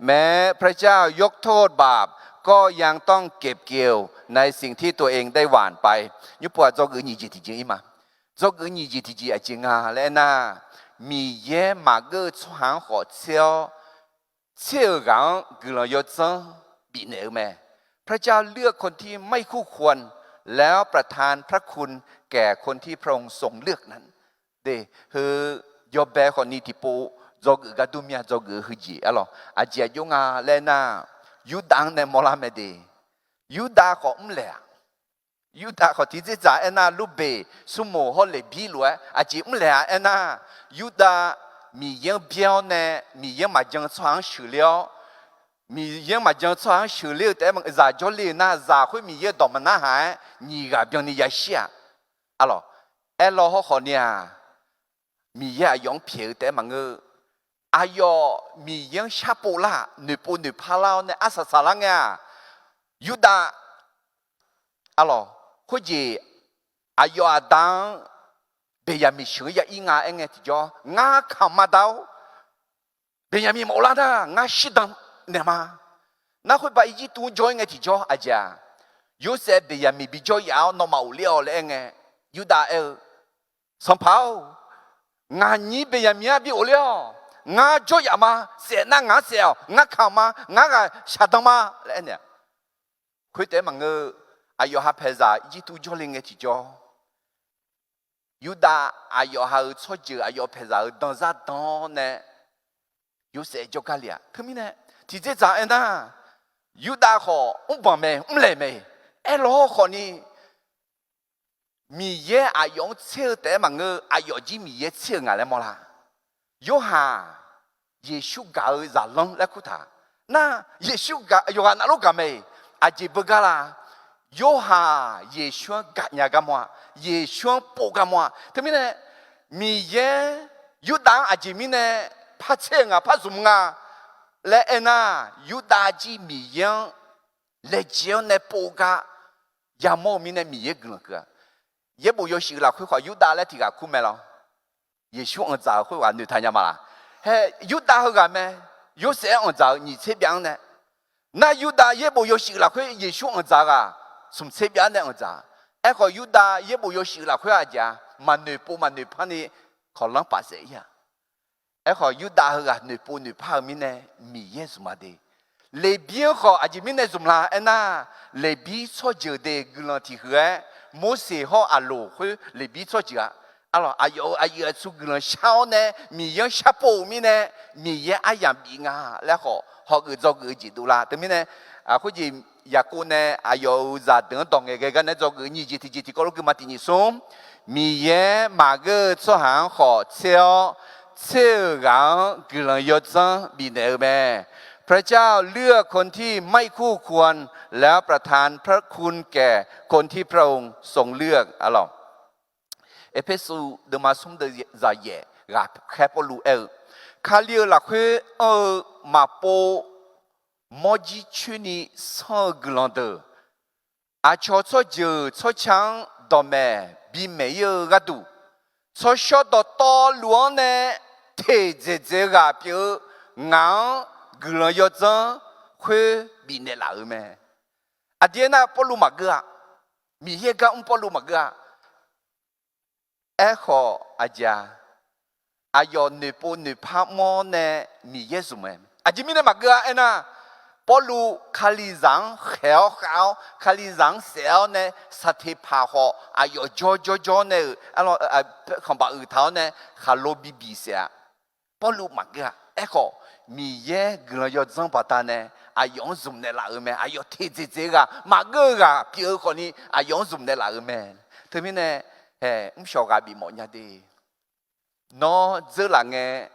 แม้พระเจ้ายกโทษบาปก็ยังต้องเก็บเกี่ยวในสิ่งที่ตัวเองได้หว่านไปยุบว่าจกือนี่จีที่จริงมั้ยจกือนี่จีที่จริงจริงอ่ะแล้วนะมีเย่มาเกอร์ช่างหัวเชี่ยวกันกุลยศปีเหนือแม่พระเจ้าเลือกคนที่ไม่คู่ควรแล้วประทานพระคุณแก่คนที่พระองค์ทรงเลือกนั้นเด้คือยอบแบคนนี้ที่ปูจกือกระดุมยาจกือหืจีอะหรออาเจียยงอ่ะแล้วนะยูดังในมอลาเมเดยูดาขอแหละยูดาขอที่จะจ่ายน่าลูเบสุโมฮอลเลบีลัวอาจีแหละน่ายูดามียังเบี้ยวเนี่ยมียังมาจังสว่างสุเลี้ยวมียังมาจังสว่างสุเลี้ยวแต่มันจะจอลีน่าจะคุยมียังดอมน่าหายนี่กับเบี้ยวนี่ยาเสียอะหรอเอลล์เขาเนี่ยมียังยองเพียวแต่มันอายอมียังชาปูล่าหนึ่งปูหนึ่งพาลาวเนี่ยอาศัยสารังเนี่ยยูดาอะหรอคุยอายอดังเบียมีชื่อยาอิงาเองที่จ่องาขมาดาวเบียมีโมลาดางาชิดังเนี่ยมาน่าคุยไปอีตัวจ่อเองที่จ่ออาจารย์ยูเซเบียมีบิจ่อยาวนอมาอุเลียวเลยเองยูดาสัมภาวงานนี้เบียมีบิอุเลียวงาจ่อยามาเสียนั่งงาเสียวงาขมางากาชาดังมาเลยเนี่ยคุยแต่มังอายอฮับเพซาอีตัวจ่อเองที่จ่อยูดาอายอฮาชดจืออายอเพซาดอนซาดอนเนี่ยยูเสจกัลเลียคือมีเนี่ยที่เจ้าเอ็นนะยูดาขอบังเมเล่เมเอโลขอนี่มีเยอายองเชื่อแต่มังอายอจีมีเยเชื่องอะไรมั้งล่ะยูฮาเยซูกาจะลงแล้วคุตาน่ะเยซูกายูฮานาลูกาเมอาจีบกาลายูฮาเยซูกัญญากามัวเยซูปกามัวทำไมเนี่ยมีเยยูดาอาจีมีเนี่ยพัดเชิงอ่ะพัดซุมงาและเอ็น่ะยูดาจีมียังและเจ้าเนี่ยปกายามอมีเนี่ยมีเยกลุ่มก็เยบุยสิละคุยขอยูดาและที่กาคุเมลเยซูอันจ่าคุยว่าหนูทำยังไงล่ะเฮ้ยูดาเขากันไหมยูเสียอันจ่า你这边呢那ยูดาเยบุยสิละคุยเยซูอันจ่า啊从这边呢อันจ่าไอ้ขอยูดาเยบุยสิละคุยอาจารย์มันหนูปูมันหนูพันนี่ขอลังปัสเสียไอ้ขอยูดาเขากันหนูปูหนูพันมีเนี่ยมีเยซูมาดีเลบีขออาจจะมีเนี่ยสมละเอ็น่ะเลบีชอบเจอเด็กกุลที่เหรอโมเสสเขาอาลูคือเลบีชอบเจอalors ayo su glan chao ne mi yang chapeau mi ne mi ye ayam bi nga la ho ho ge zo ge ji du la de mi ne ko ji 雅各呢，还有在等当个个那做个你几个个嘛第二松，米耶马个做行好超人个人要争比那呗。พระเจ้าเลือกคนที่ไม่คู่ควรแล้วประทานพระคุณแก่คนที่พระองค์ทรงเลือกอะหรอเอเพซูเดมาซุมเดซาเย่กับแคปลูคาเลียละคือมาโปมอจิชุนีซอกลันเดอาชอชอเจอชอชังดอมแม่บีเมยกะดูชอชอดตอหลวงเนเทเจเจกะเปียงางกลันยอจังคุยบีเนลาแม่อดียนาปอลูมากะมีเฮกะปอลูมากะเอขออาจารย์อายอนนึปูนึพามอเนมีเยซูแม่อาจิมีเนมากะเอนะปอลูคาลิซังเขียวคาลิซังเสียวเนสัตย์พาหออายอจอเนอะไรคำบอกอื่นเท่าเนคาโลบีเสียปอลูมากะเอขอมีเยกลันยอจังปะตาเนอายองซุมเนลาแม่อายอเทเจกะมากะกะเปียคนนี้อายองซุมเนลาแม่ถึงมีเน唔晓得比么样的，孬这两个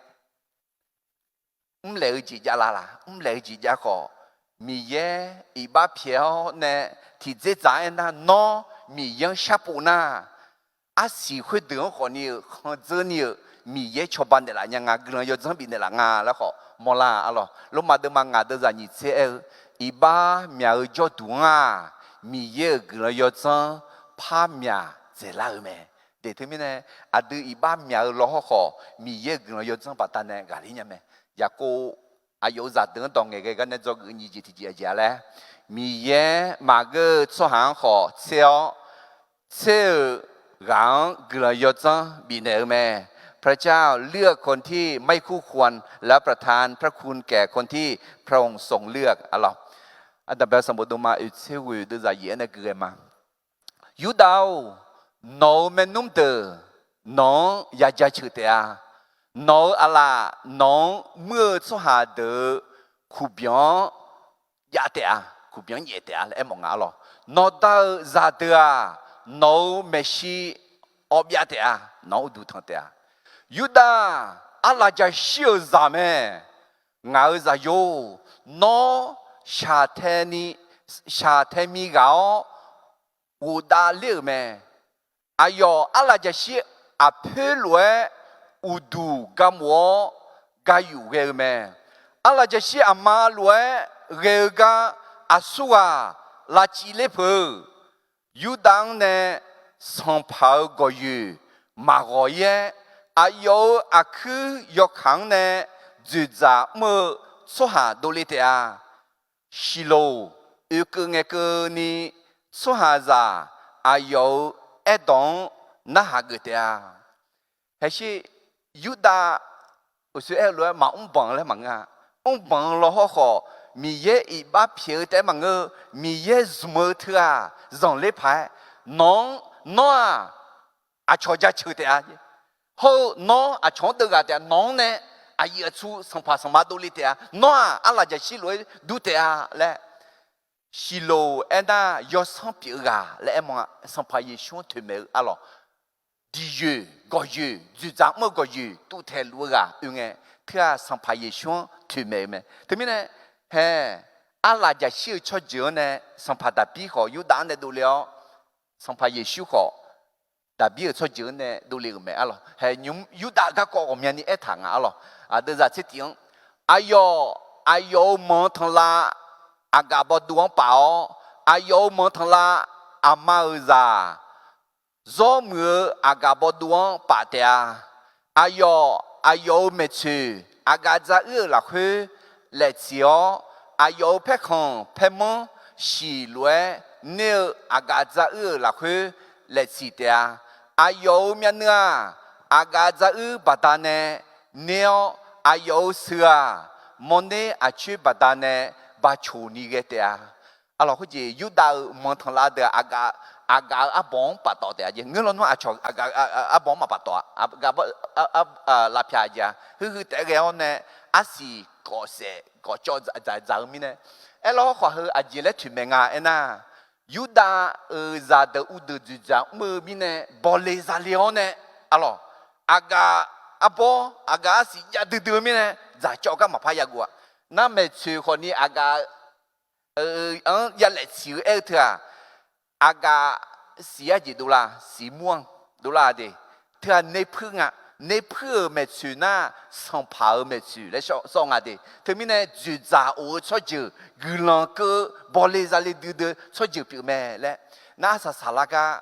唔了解家啦，唔了解家好，米耶一把票呢，提这咋那孬米样下不那，啊喜欢等好呢，看这呢米耶吃饭的啦，人家个人要整边的啦啊，然后莫啦啊咯，罗马的嘛啊的在你这一把苗叫多啊，米耶个人要整怕苗。这啦咩？对他们呢，啊，对一般苗老好，米也跟要怎把单呢？咖喱呢咩？也个啊有在等当个那做个你家嘞，米也马个做行好，人跟要怎比那咩？พระเจ้าเลือกคนที่ไม่คู่ควรและประทานพระคุณแก่คนที่พระองค์ทรงเลือกอะไรอันดับแรกสมบูรณ์มาอุเชวิดจะเย็นเกลือมายูดาวน้องแม่นุ่มเตอน้องอยากจะชื่อเตียน้องอะไรน้องเมื่อสุหาเดอคูเบียนยาเตียคูเบียนเยเตียแล้วมองอะไรน้องดาวซาเตียน้องเมชีอบยาเตียน้องดูทั้งเตียยูดาอะไรจะเชื่อจำไหมงาจะโยน้องชาเทมีเกาอุดาเลือกไหมอายออะไรจะเชื่ออาเพลวยอุดูกามวกาอยู่เกลไหมอะไรจะเชื่ออามาลวยเกลกาอาสุอาลาจิเลเพยูดังเนสัมภาระก็อยู่มากกว่าเยอายออาคือยกขังเนจุดจ่าเมื่อสุหาดูลิเตียชิโลอุกเงกนี่สุหาจาอายอเอดองน่าหากเตียเฮ้ยยูดาอุสุเอลวยมาบังเลยมังอ่ะบังเราเขามีเยอีบ้าเพียวแต่มังมีเยสมอเถอะจงเล็บหายน้องอาชอจะชื่อเตียเขาน้องอาชอตัวกันเตียน้องเนี่ยอายุชูสัมภาษณ์มาดูลิเตียน้องอะไรจะชิลวยดูเตียแหละชิโลเอ็นน่ายอสัมพิกาและเอ็มว่าสัมภาระช่วงถึงเมื่ออะไรดีเยก็เยจุดจำเมื่อก็เยตู้เทลูกาอย่างเงี้ยเพื่อสัมภาระช่วงถึงเมื่อไหมทีนี้เนี่ยเฮ้อะไรจะชื่อชดเชยเนี่ยสัมภาระปีเขาอยู่ด้านเนี่ยดูแล้วสัมภาระช่วงเขาแต่ปีชดเชยเนี่ยดูเรื่องไหมอะไรเฮ้ยุ่งอยู่ด้านก็ก็มีนี่เอถังอะไรเดี๋ยวจะเชื่อที่อายอมองทางละอากาบดวงเปล่าอายอมองทางละอามาซาจอมืออากาบดวงป่าเตียอายอเมชืออากาจะละคือเลเซียวอายอเพคอนเพมอนสีลวยเนื้ออากาจะละคือเลสีเตียอายอเมียเนื้ออากาจะบัดานเนื้ออายอเสือมอนเนอาชีบัดานบาชูนิเกเตีย alors que Juda montrer de aga abon pato de aja ngelo no acho aga abon ma pato aga la piaja hu te ge ne asi ko se ko cho za mi ne alors ko hu aji le tu menga ena Juda za de u de du za me mi ne bolé za leone alors aga abo aga asi ya de mi ne za cho ka ma pa ya gua na me chu ko ni aga ya le chiu e thua aga xia gì đô la xì muông đô la đi thua nê phư ngạ nê phư mẹ chữ na song phao mẹ chữ lấy song à đi thế mình này chữ giả ô cho chữ gửi lòng cơ bỏ lê ra lê đưa cho chữ biểu mẹ lẽ na sa sa la ga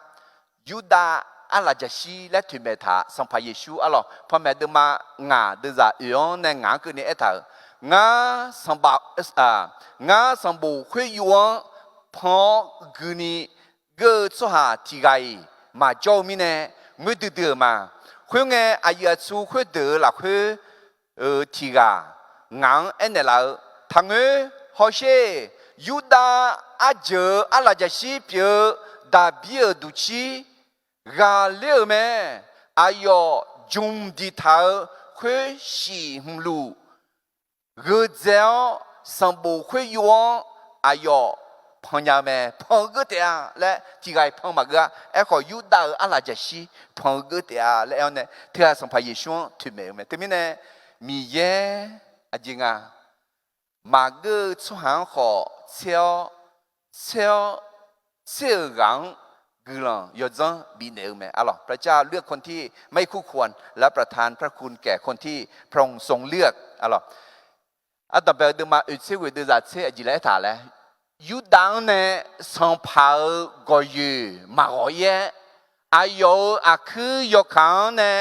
Juda ala jashi lẽ thuyền mẹ thả song phao Giêsu alo phao mẹ đưa mà ngã đưa ra yếu nên ngã cứ này thở ngã song bảo ngã song bù khuê yuan phao cứ này个做下提个嘛教咪呢，我得嘛，佢个阿爷做佢得啦，佢提个硬安尼啦，他个好些有的阿姐阿拉家西边大比尔都去，阿了咩？阿哟中地头佢西红路，个叫上步佢用阿哟。朋友们，朋友的来，这个朋友个，哎，好有道阿拉就是朋友的来呢，他上拍耶稣推没没，对面呢，米耶阿金啊，马个出行好人个人有种比เนื้อไหมอ๋อพระเจ้าเลือกคนที่ไม่คู่ควรและประทานพระคุณแก่คนที่พระองค์ทรงเลือกอ๋ออัตตาเบลดูมาอุตสิวิดูจัดเสียจีเลถาเลยยูดังเนี่ยสัมภาระก็อยู่มาก็เยอะอายุอาคือยกขังเนี่ย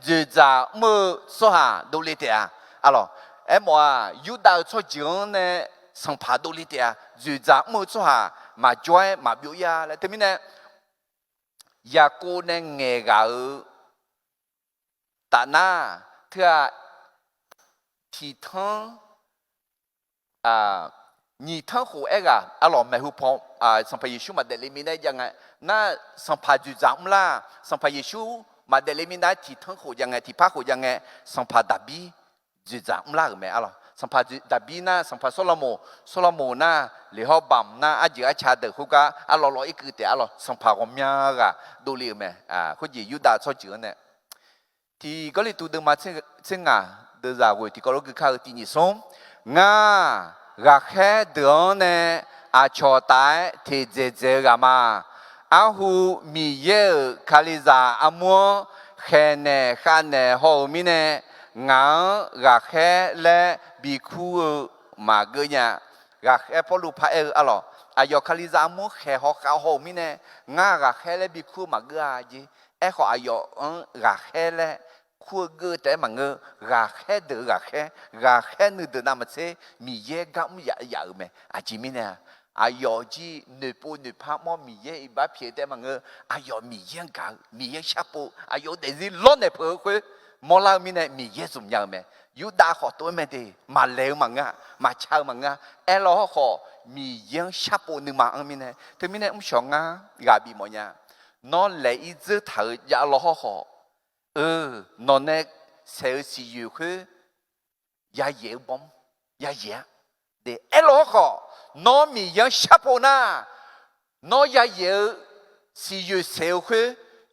จะจะมือสหดูลิเดียอ๋อเอ็มว่ายูดังชอบจริงเนี่ยสัมภาระดูลิเดียจะจะมือสหมาจ่อยมาบิวยาแล้วทีนี้เนี่ยยากูเนี่ยเงี้ยกันแต่น่าเท่าที่ทั้ง你ทั้งหัวเอกอะอารมณ์ไม่หุบพอสัมภาระเยซูมาเดลิมินได้ยังไงน่าสัมภาระจุจักมล่ะสัมภาระเยซูมาเดลิมินได้ที่ทั้งหัวยังไงที่พักหัวยังไงสัมภาระดับบีจุจักมล่ะก็ไม่อารมณ์สัมภาระดับบีน่ะสัมภาระโซโลโมน่ะหรือฮอบบัมน่ะอาจจะอาชาเดอร์เขาก็อารมณ์อีกคือแต่อารมณ์สัมภาระมีอะไรดูเลยไหมเขาจะยูดาชอบจืดเนี่ยที่ก็เลยตัวเดิมมาเช่นอ่ะเดินจากที่ก็รู้คือข้าวที่นิสมง่ารักแค่เดือนเนี่ยอาชอตายที่เจกันมาอาหูมีเยอะคาลิซาอามัวแค่เนี่ยข้าเนี่ยหูมีเนี่ยงารักแค่และบิคูมาเกยเนี่ยรักแค่พอลูกพระอร่ออายคาลิซาอามัวแค่หอกเขาหูมีเนี่ยงารักแค่และบิคูมาเกยจีขออายรักแค่และคู่เกิดแต่มาเงอรักแค่เดือรักแค่นึกเดินมาเสมีเยอะก็ไม่อยากไหมอาจิมิเนี่ยอายจีนึกปูนึกพามอมีเยอะบ้าเพียแต่มาเงออายมีเยอะกันมีเยอะชับปูอายเดี๋ยวนี้ล้นในเพื่อคุยมอลามีเนี่ยมีเยอะสมยังไหมยูดาขอตัวไม่ดีมาเลวมังอ่ะมาเช่ามังอ่ะเราขอมีเยอะชับปูนึกมาอันมีเนี่ยถึงมีเนี่ยอุ้มชงอ่ะกาบีมอยนอนเลยอีจื้อเถอะอย่าล้อขอนอนเนี่ยเซลล์สิอยู่คือยาเยี่ยบอมยาเยี่ยเดี๋ยวล้อขอนอนมียังชับปนานอนยาเยี่ยสิอยู่เซลล์คือ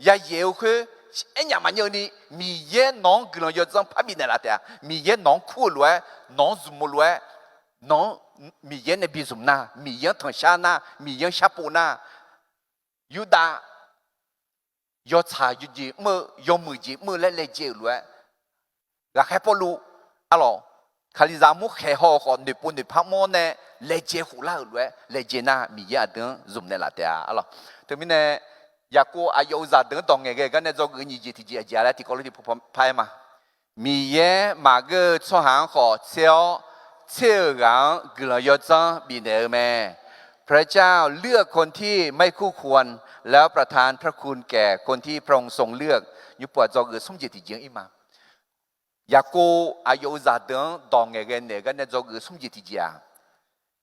ยาเยี่ยคือเอ็งยังมันยังนี่มีเย่น้องกำลังจะจังพับบินอะไรแต่มีเย่น้องคู่รวยน้องซุ่มรวยน้องมีเย่ในบิซุ่มน่ะมีเย่ทางชาน่ะมีเย่ชับปนายูดายอดชายยุจีเมื่อยอมือจีเมื่อเล่นเล่เจลวยรักแค่พอรู้อ๋อคาลิซามุแค่ห่อก่อนเดือดปุ่นเดือดพักมอนเนี่ยเล่เจหูล่าลวยเล่เจน่ามีเยอะเดินซุ่มในละเดียอ๋อถึงมีเนี่ยอยากกูอายุจะเดินตรงเงี้ยกันเนี่ยจะกูนี่จีที่จีอาจารย์ที่เขาเรียกผู้พายมามีเยอะมาเกิดช่วงหางขอเชี่ยวกันกุลยศจังบีเนอร์แม่พระเจ้าเลือกคนที่ไม่คู่ควรแล้วประทานพระคุณแก่คนที่พระองค์ทรงเลือกยุปวดจอเกิดสมเจติจิงอิมาอยากกูอายุจะเดินตองเงี้ยเนี่ยกันเนี่ยจอเกิดสมเจติจิอา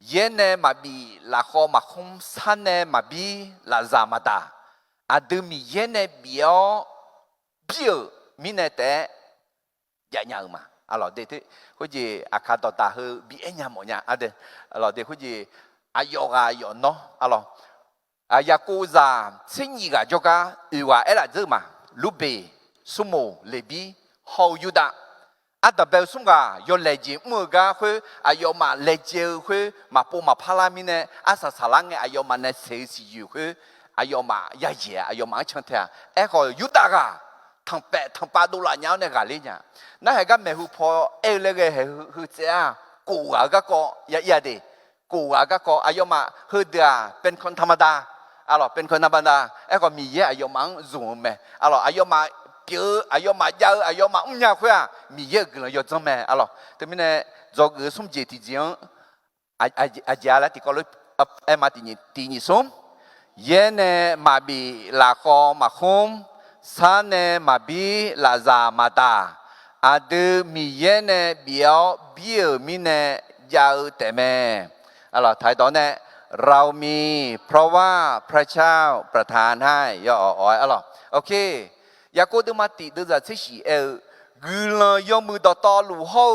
耶呢嘛比拉好嘛空山呢嘛比拉扎嘛大，阿德米耶呢表米呢得呀呀嘛，阿老爹的，或者阿卡多大和比哎呀么呀，阿德阿老爹或者阿哟啊哟喏，阿老阿亚古扎生意个就个，有话哎啦这嘛，卢贝、苏木、雷比、好有的。阿特别送个要来接么个会啊要嘛来接会嘛不嘛帕拉米呢阿萨萨朗个啊要嘛呢谁是有会啊要嘛呀也啊要嘛强调哎个有大个ทั้งแปดทั้งปาดูละnhauเนี่ยกันเลยเนี่ยนั่น係ก็ไม่หูพอเลยก็係หูเจ้ากูก็อย่าดิกูก็อายุมาหูเดียเป็นคนธรรมดาอะไรเป็นคนธรรมดาไอ้ก็มีเยอะอายุมาสูงไหมอะไรอายุมาเยอะอายุมาเยอะอายุมาเนี่ยคุยมีเยอะกันเลยจังไหมอะไรแต่ไม่เนี่ยจอกสมเจติจริงอาจารย์ละที่เขาเลยมาตีนี่สมเย็นเนี่ยมาบีลาคอมาคมสานเนมาบีลาซามาตาอาดูมีเยเนเบียวมีเนยาวแต่แม่อะไรท้ายตอนนี้เรามีเพราะว่าพระเจ้าประทานให้ย่ออ๋อยอะไรโอเคอยากกูดูมาติดูจะที่สี่กูเลยยอมมือต่อลูเขา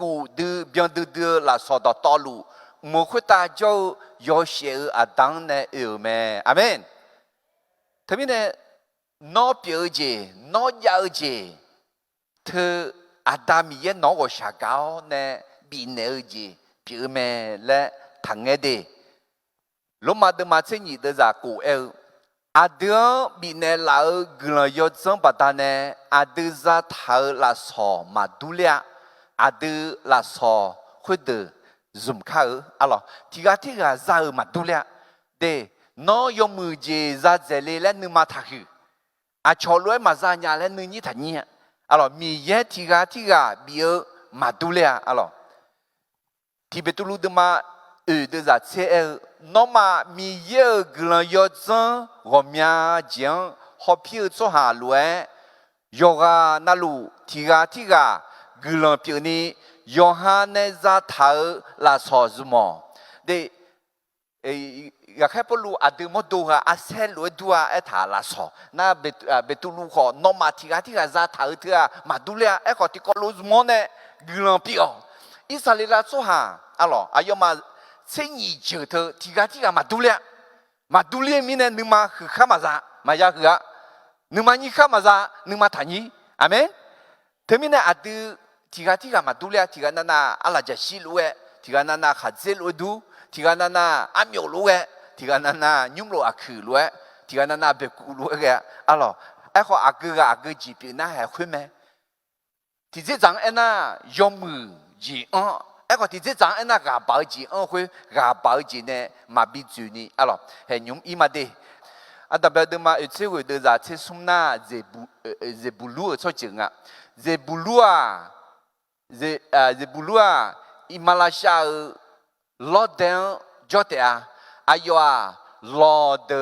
กูดูเบียงดูละสอดต่อลูมุขตาเจ้ายอเชื่ออาดังเนแม่อาเมนทีนี้เนี่ยน้อเปียเจน้อยาวเจเธออาดามีเยน้องก็ชาเกาเนี่ยบีเนอเจเปียแม่และทั้งเอเดลงมาเดินมาเช่นนี้เดินจากกูอาเดียบีเนลาเกลยศจังปัตตาเนี่ยอาเดียจะเธอละสอมาดูเลียอาเดียละสอคุยเดซุ่มข้าอะไรที่ก็จะมาดูเลียเดน้อยยมือเจจะเจริญและนึกมาทักอาชอลวยมาซาญาและนึนี่ทันนี่อะไรมีเยที่ก็บีเอมาดูเลยอะไรที่เบตุลูดมาเดจะเชื่อน้องมามีเยกลยอจังรวมยาจังฮอพิวโซฮาลวยยอกานาลูที่ก็กลพิวนี้ยอฮาเนจะทาลาซอซุมอเดอยากให้พวกลูกอาจจะมาดูว่าอาเซลวยดูว่าไอ้ถาลาสอน่าเบตุลูกขอนอมาที่ก็จะถาเถอะมาดูเลยไอ้ขอที่ก็รู้สมองเนี่ยกลัวปีอ๋ออิสราเอลสู้หาอะไรอายุมาเช่นยี่เจอเธอที่ก็มาดูเลยมีเนี่ยนึกมาคือข้ามาซะมาอยากคือนึกมานี่ข้ามาซะนึกมาทันยี่อาเมนเธอมีเนี่ยอาจจะที่ก็มาดูเลยที่ก็นั่นน่ะอะไรจะสิรู้ที่ก็นั่นน่ะขัดเซลวยดูที่ก็นั่นน่ะอามิโอรู้ที่ก็นั่นน่ะยุ่งโลอาคือรู้ที่ก็นั่นน่ะเบกูรู้อะไรไอ้ข้ออากูจีบน่าให้คุยไหมที่จะจังไอ้น่ะยอมมือจีไอ้ข้อที่จะจังไอ้น่ะกาบจีคุยกาบจีเนี่ยมาบิจูนี่อะไรให้ยุ่งอีมาเดอันดับแรกมาเชื่อว่าเดี๋ยวจะเชื่อสมน่าเจบุลูชอบจริงเจบุลูอิมาลาชาลอดเดนจอดอายุลอด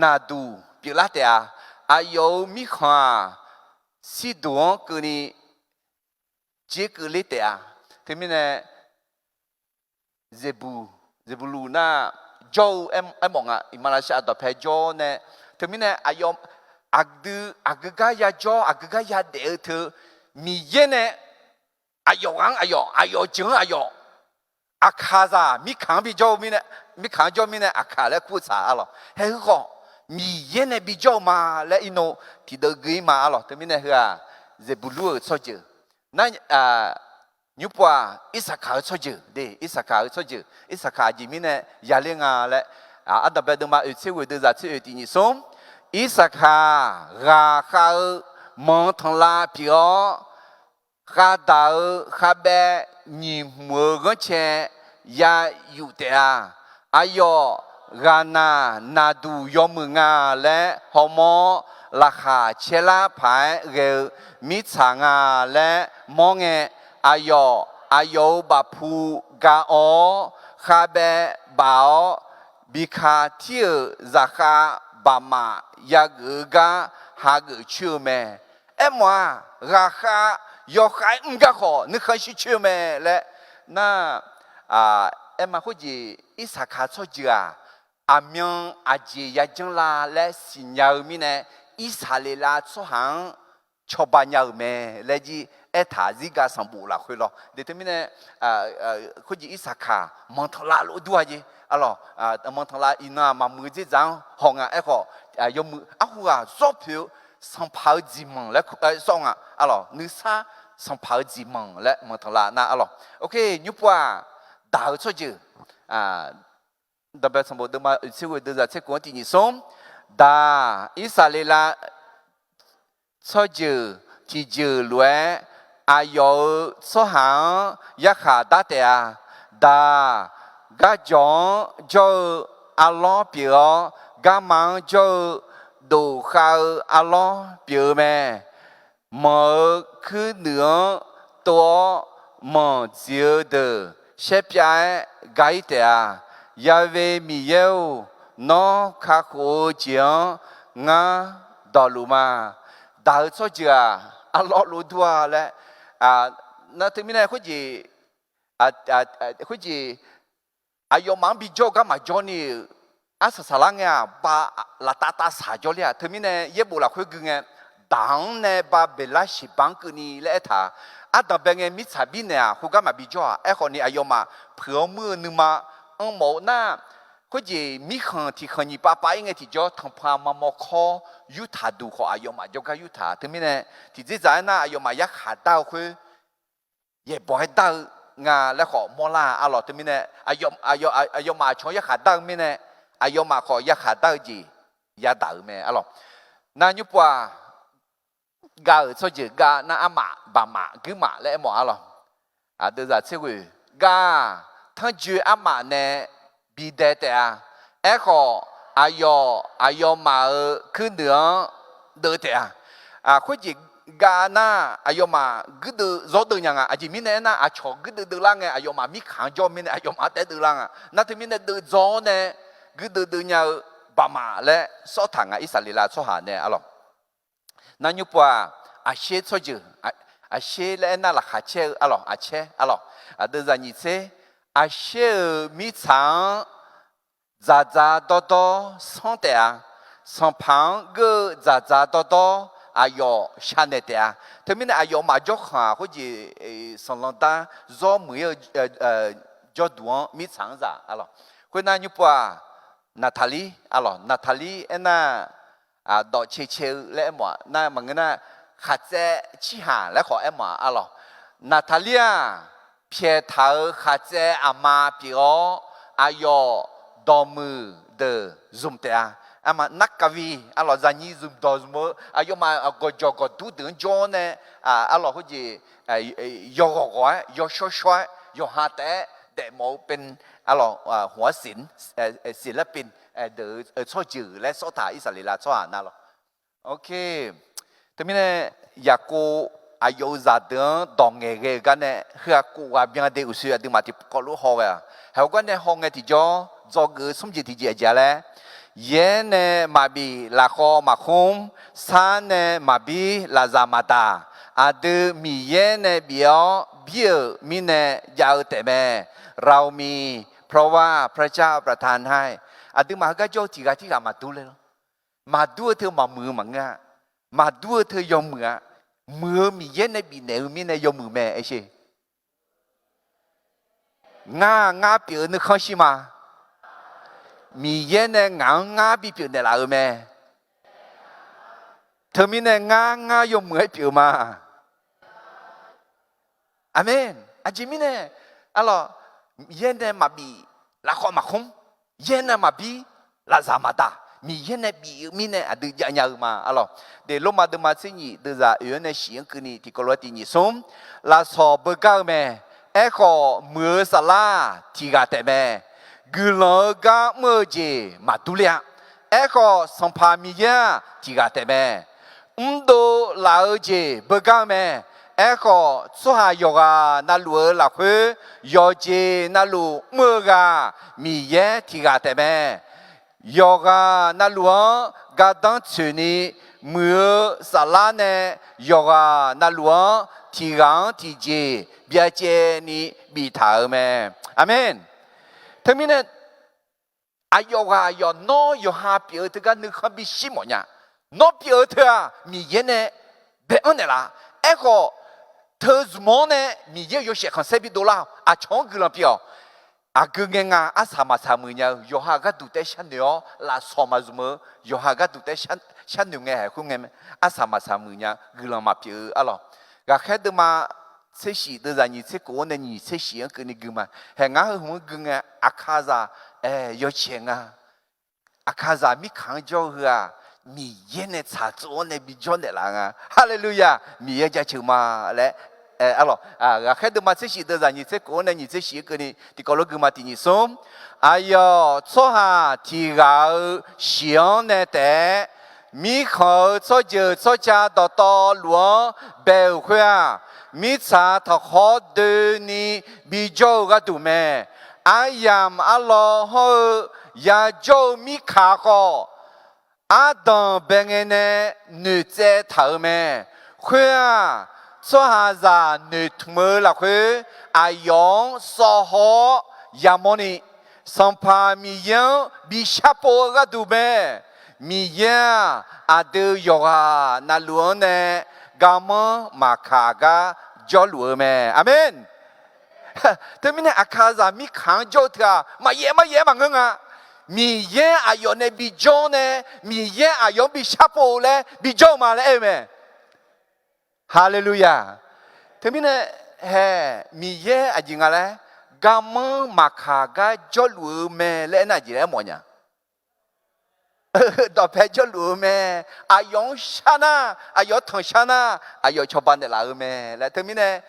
นาดูพิลาเตอายุมีความสิดวงกุนีเจกุลิเตที่มีเนี่ยเจบูลูน่าโจเอ็มองอิมาลาชาดอเพโจเนี่ยที่มีเนี่ยอายุอักกายาโจอักกายาเดอเธอมีเยเนี่ยอายุจึงอายุอาคาซามีขังบิโจมีเนี่ยอาคาและคู่สาอะไรเฮ้ยก็มีเย็นในบิโจมาและอินโนที่เดกีมาอะไรแต่มีเนี่ยคือเจบุลูชอบจืนั่นยุบว่าอิสคาชอบจืเดอิสคาชอบจือิสคาจีมีเนี่ยยาเลี้ยงและอันดับแรกมาเชื่อว่าเดี๋ยวจะเชื่อที่นี่ส่งอิสคาราคามองทางลาพิโอข้าดาวข้าเบนิมัวก็เชยาอยู่เดียอายุกานาดูยอมืองาและฮอมอราคาเชลาพายเรมิชางาและมองอายุบาพูกาโอข้าเบบาบิคาเทียราคาบามายากกาหากชื่อแม่ว่าราคายอขายก็ขอนึกใครชื่อแม่และน่า มาคุยอิสาขาชดอาเมียงอาเจียจังลาและสิญญามีเนอิสาเลลาชหังชอบานยาเมและจีถาซิกาสัมบูลาคุยล้อเดี๋ยวมีเนคุยอิสาขามันทลาลุด้วยจีalorsมันทลาอินามามือจีจังห้องก็ยมือหัวชอบผิวสัมภาระจีมังและสองalorsนึกซาสัมภาระจีมังและมันทลานะalorsโอเคยุบว่าดาวชดจีดับเบิลสมบูรณ์มาสิ่งที่จะเช็ควันที่2ดาอิสราเอลชดจีที่จีล้วนอายุสหังยักษ์ดัตเตอดากะจงจะอัลลอฮ์เปียกะมังจะดูข่าวอัลลอฮ์เปียแม่เมื่อคืนเหนือตัวมันเจอเดเชฟยายไกเตอยาเวมีเยวน้อข้าโคเจียงงาดอลูมาดาวชดเจออัลลอฮ์รู้ตัวและนั่นถึงมีอะไรคุยคุยอายุมันบิโจก็มาจอนี่อาศัยสลังเนี่ยบาละตาตาสาจอเลยถึงมีเนี่ยเย็บบุหรี่คุยกันเนี่ยดังเนี่ยบาเบลาชิบังกุนีเละท่าดับเบิลเนี่ยมิสาบิเนี่ยคุยกันมาบิโจคนนี้อายุมาเผื่อมือนึงมาหมอหน้าคุยมีคนที่คนนี้ป้าเองที่จะทำพามาโมคอยุทธาดูเขาอายุมาจก็ยุทธาถึงมีเนี่ยที่จีจ่ายน่าอายุมายักษ์ขาดดาวคุยเย่บ่อยดาวงาแล้วขอมอลาอร่อยถึงมีเนี่ยอายุมาช่วยยักษ์ขาดดาวมีเนี่ยอายุมาขอยักษ์ขาดดาวจียาดาวแม่อร่อยนั่นยุบว่ากาช่วยจีกาน่าอามาบามาคือมาและหมออร่อยเดี๋ยวจะเชื่อกาทั้งจูอามาเนี่ยบีเดตขออายุมาขึ้นเหนือเดือดคุยจีกาหน้าอายุมากึดรถเดินยังอาจิมิเนน่ะชอกึดเดินล่างอายุมามีขังจอมิเนอายุมาแต่เดินล่างนั่นที่มิเนเดินจอเนี่ยกึดเดินยังบามาและสอถังอิสราเอลสอหาเนี่ยอะไรนั่นยุบว่าอาเชชจูอาเชและน่าหลักอาเชอะไรอาเชอะไรเดินจากนี้เซอาเชมีช้างจ้าโตส่งเตะส่งพังก็จ้าโตอายุชันเดียถึงมีอายุมาจกหาคุยสองตาจอมือจอดวงมีสังจ้าอะไรคุยนั่นยุบว่านาทาลีอะไรนาทาลีน่ะดอกเชลและหมอน่ะมันก็น่ะขัดเจชิหาและขอหมออะไรนาทาลีเพียเท้าขัดเจอามาปีโออายุดอมือเดซุมเตะama nak kavi alo zanyi zum dozmo ayo ma go jogo du de jone alo hoji yo go yo sho sho yo ha te de mo pen alo หัวศิลป์ศิลปินเดอช่อจือและสอถาอิสราเอลช่อหานะ咯 OK แต่มีเนี่ยอยากกูอายุจะเดินดองเงยกันเนี่ยเฮือกูว่าbien de usu de ma ti ko lu ho ya ha ko ne ho nge ti jo zo ge sum ji ti ji ja le ye ne ma bi la kho ma khum sa ne ma bi la za ma ta a de mi ye ne bio bio mi ne ya te me เรามีเพราะว่าพระเจ้าประทานให้อาดึมาก็โจทีกาที่กามาดูเลยมาดูเธอมามือมังงะมาดูเธอยอมมือมีเย็นในบีเนมีในยอมมือแม่ไอ้เช่งาเปียนึกข้อชิมามีเย็นในงาบีเปียในลาแม่เธอมีในงายอมมือให้เปียมาอาเมนอาจิมิเน่อะไรเย็นในมาบีลาข้อมาคุ้มเย็นในมาบีลาซามาตามีเย็นในบีมีในอดีตยังมาอะไรเดี๋ยวลงมาดูมาสิ่งนี้เดี๋ยวจะเอื้อในเสียงคืนนี้ที่กลอดที่นี่สมลาสอบเก่าแม่ขอมือสลาที่กาแต่แม่กุลกาเมื่อเจมาดูเลียขอสัมภามียาที่กาแต่แม่ดูลาเจเก่าแม่ขอสุหายกานาลัวลาคุยอเจนาลูเมื่อกามีเยที่กาแต่แม่ยอกานาลัวกาดังชุนีมือสลาเนยอกานาลัวที่กังที่เจเบียเจนี่บีถาแม่อาเมน thế mình này ayo no yo ha biểu thì cái nước không bị xí mọi nhà nó biểu thì mi yên này bé anh này là echo thơ zmo này mi yên yo sẽ không sẽ bị đổ lao chọn cái làm biểu cứ nghe ngà sama sama nhau yo ha cái tụi tết sáng nữa là sama zmo yo ha cái tụi tết sáng nữa nghe không nghe sama sama nhau cái làm mà biểu alo cái khác đó mà sẽ xí đó là như sẽ cố nên như sẽ xí cái này cái mà hàng ngã không cái nghe akaza有钱啊，卡扎米康教啊，米耶呢查做呢比较的人啊，哈利路亚，米耶家球嘛来，阿罗开头嘛这些的人，你这个呢，你这些个呢，你搞了个嘛第二松，哎哟，做下提高想呢的，米考做就做家到罗白会啊，米查他好的呢比较个多咩？ayam Allah ho ya jo mi kha ko adam bengene nu che thau me khua so ha za nu thme la khue ayong so ho yamoni sampa mi yan bi shapo ga du be mi yan adu yoga na luon ne gamo makha ga jo lu me amen thế mình này akaza mi khang cho thà mà ye mà ngưng à mi ye ayo ne bi jo ne mi ye ayo bi shapo le bi jo mà le em hallelujah thế mình này mi ye aji ngà le gam makha ga jo lu me le na ji le mo nya đó phải cho lu me ayo shana ayo thong shana ayo choban de la me le thế mình này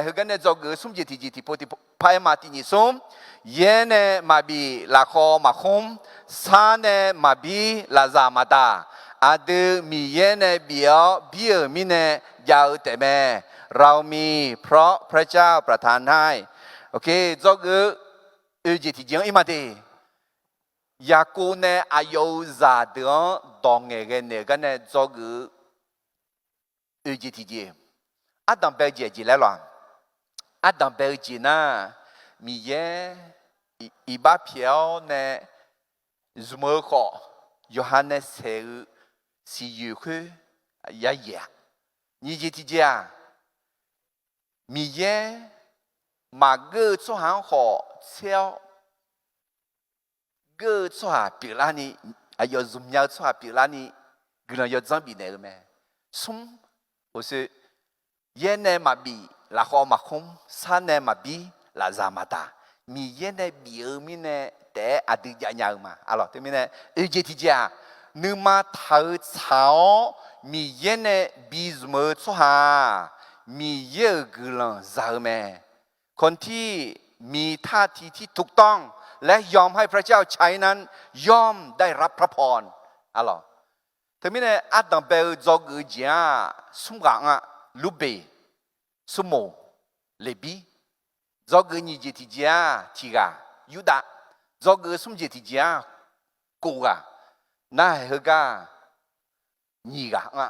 คือกันเนี่ยจอกสุ่มจีที่พอที่พายมาที่นี่สุ่มเย็นเนี่ยมาบีลาคอมาคมซาเนี่ยมาบีลาซามาตาดูมีเย็นเนี่ยเบียมีเนี่ยยาวแต่แม่เรามีเพราะพระเจ้าประทานให้โอเคจอกจีที่ยังอีมาดียากูเนี่ยอายุซาเดือดองเงี้ยเนี่ยกันเนี่ยจอกจีที่ดัมเบลจีแล้วล่ะดัมเบลจีน่ะมีเย่อีบ้าเพียวเนี่ยสมัยก่อนยูฮันเนสเซลซียูคือยาเย่นี่จีที่จ้ามีเย่มาเกิดช่วงหัวเชียวเกิดช่วงปีละนี้อายุสุ่มยาวช่วงปีละนี้กำลังจะจำปีไหนรู้ไหมสุ่ม我是耶内马比拉好马空，山内马比拉扎马达，米耶内比尔米内得阿迪加亚嘛，阿罗对面呢，这提家，你嘛头草米耶内比什么做哈，米耶个人咋么？คนที่มีท่าทีที่ถูกต้องและยอมให้พระเจ้าใช้นั้นย่อมได้รับพระพรอะหรอถึงแม้ในอาดัมเบลจอกเจียสุ่มกังอะลูเบสุ่มโมเลบีจอกนี่เจติเจียทีกายูดาจอกสุ่มเจติเจียกูกาน่าเฮกานี่กาอะ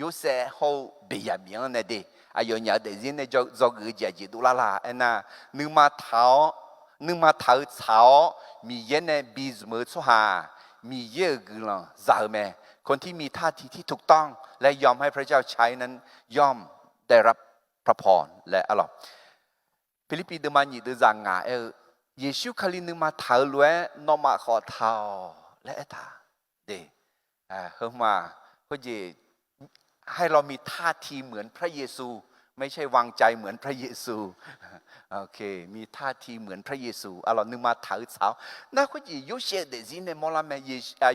ยูเซโฮเบียมีอันนั้นเดอายุเนี่ยเดี๋ยวนี้จอกเจียจีดูลาลาเอ็นะนึกมาเท้าเท้ามีเย็นในบีสมือสุฮามีเยอะกลังจาเมคนที่มีท่าทีที่ถูกต้องและยอมให้พระเจ้าใช้นั้นย่อมได้รับพระพรและอร่อยฟิลิปปีเดมันยีเดจังงาเยซูคาลินึมาเท้าล้วนนอมาขอเท้าและท่าเดเฮ้มาก็จะให้เรามีท่าทีเหมือนพระเยซูไม่ใช่วางใจเหมือนพระเยซูโอเคมีท่าทีเหมือนพระเยซูเรานึกมาเท้าเท้าน่าก็จะยุเชเดซินในมอลาม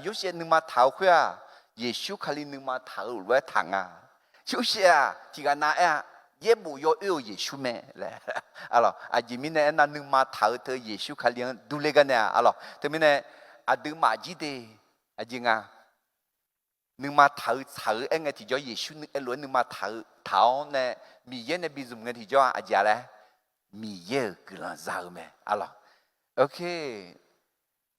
ยุเชนึกมาเท้าเพื่อเยซูคาลินึกมาเท้าล้วนถังยุเชที่กันน่ะเย่บุโยเอวเยซูแม่แหละอาจิมินเนี่ยนึกมาเท้าเธอเยซูคาลิดูเลกันเนี่ยแต่มินเนี่ยดูมาจีเดจิงนึกมาเท้าเองที่จะเยซูล้วนนึกมาเท้าเนี่ยมีเย็นในบิซุมเงินที่จะอาจารย์เลยมีเยอะกลังจาร์แม่โอเค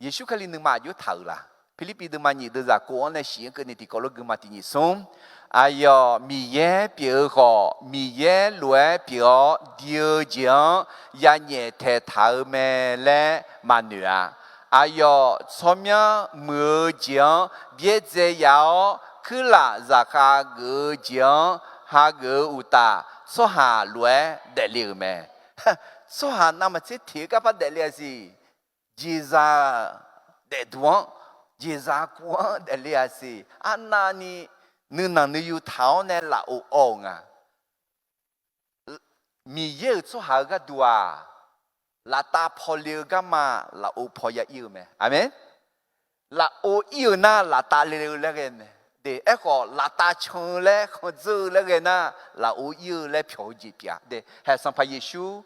เยซูคาลินึกมาอยู่เท้าละ菲律宾的嘛，你都在国内西个你的高了个嘛的你送，哎呀，米耶表好，米耶来表丢奖，也年太头咩嘞嘛女啊，哎呀，聪明没奖，别这样，去啦，让下个奖，下个有大，说下来得了咩？说下那么这天个不得了是，几啥得多？几啥光得了是？啊那你能有头呢？老昂啊！米耶做下个多啊，拉大破了个嘛，老破也有咩？阿门。老有那拉大了那个呢？对，一个拉大枪嘞，或者那个呢，老有嘞嫖妓的，对，还上怕耶稣。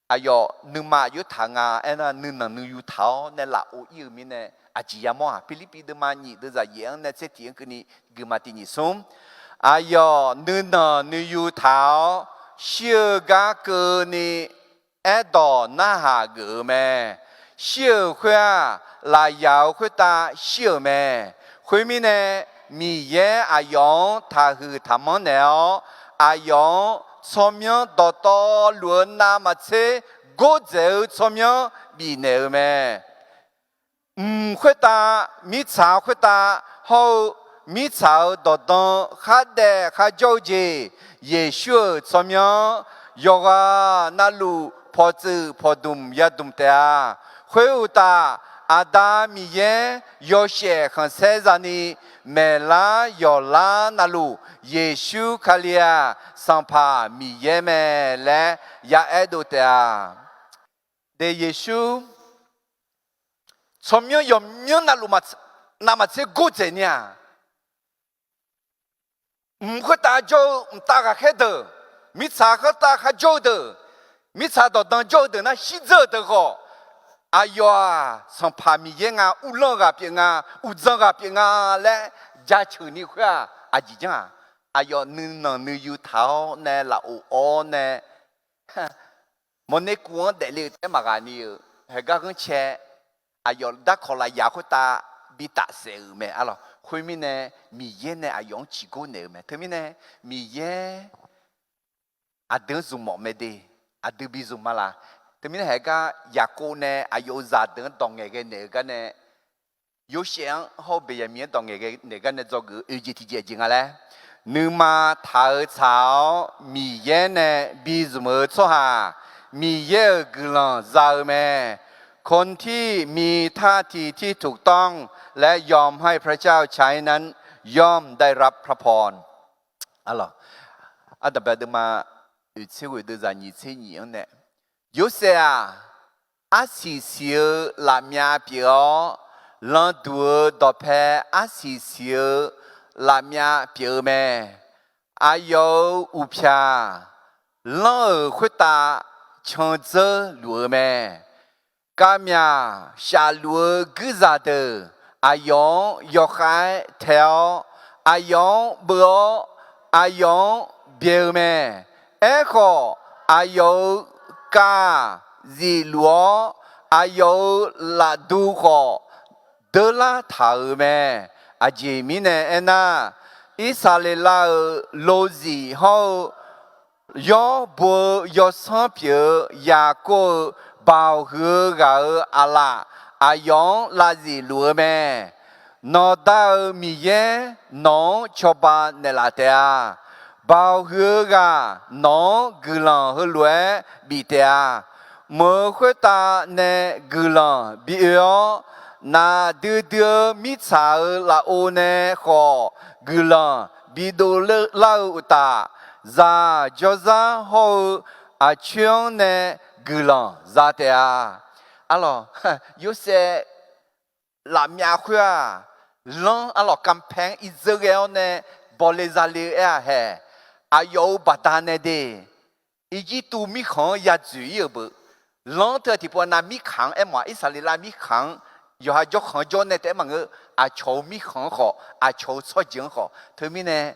哎哟，你嘛有糖啊？哎那你有头呢？老有咩呢？啊，只要么？菲律宾的嘛，你都在样呢，这天给你给嘛的你送。哎哟，你有头，小个个呢？哎到那下个咩？小块来要回答小咩？后面呢？米耶阿用他和他们了，阿用。聪明多多论那么切，我就聪明比你咩？回答米查回答后米查多多还得还着急，也学聪明，有啊那路破子破洞也懂得啊，回答。阿达米耶有些很实在的，没啦有啦那路，耶稣卡利亚上帕米耶me来也爱读的啊。的耶稣，从没有没有那路嘛，那么这古仔呢？唔会打就唔打个黑的，米查个打个旧的，米查到当旧的那洗着的好。哎呀，从帕米耶啊，乌浪啊边啊，乌藏啊边啊来，家求你快啊，阿姐讲啊，哎呀，你有头呢，老哦呢，莫你讲得了在嘛个呢？还个跟切，哎呀，那可来也会打比打谁没？啊咯，后面呢，米耶呢，啊用几个呢没？后面呢，米耶啊等什么没得？啊等比什么啦？特别係個亞哥呢，啊有扎等當嘅那個呢，有想好別人面當嘅那個呢做個二級體檢證啊咧，你嘛頭炒米嘢呢，比什麼做下米嘢個人做咩？คนที่มีท่าทีที่ถูกต้องและยอมให้พระเจ้าใช้นั้นย่อมได้รับพระพรalors à d'abord de ma utile de zani tsini ne有些啊，阿是少拉面表，人多多拍阿是少拉面表咩？阿有有片，人回答抢着路咩？干面下路个啥的？阿用要海条，阿用不，阿用表咩？哎个阿有。ka ziluo ayo la du ho de la thao me a ji mi ne ena isale la lo zi ho yo bo yo san pye ya ko bao hu ga ala ayong la zi lu me no da mi ye no choba ne la tea bao hứa gà nó gừ lò hứa lúa bị tè mơ khuê ta nè gừ lò bị yếu na đưa mít xả là ô nè khó gừ lò bị đồ lâu ta ra cho ra hồ à chuyên nè gừ lò ra tè alors yo se la mia khuya long alors campagne Israël nè bỏ les aller à hè à yêu bà ta này đi, ý tu mi khang ya chủ yếu bự, long thời thì bọn nam mi khang em mà Israel mi khang, yêu hai chỗ khang chỗ này thế mà ngư, à châu mi khang họ, à châu số dương họ, thứ mi này,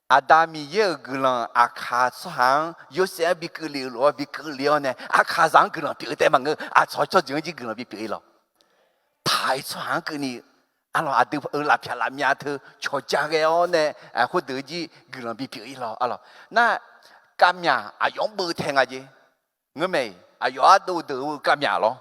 à đa mi yêu cái lòng à khá số hàng, yêu sẽ bị cái liều này, à khá rằng cái lòng bị thế mà ngư, à số dương chỉ cái lòng bị rồi, thái số hàng cái này, alors à deux la pia la miate chojageon ne à khu de ji gulan bi pi lo alors na kamya ayong bu theng a ji ngme ayo ado de kamya lo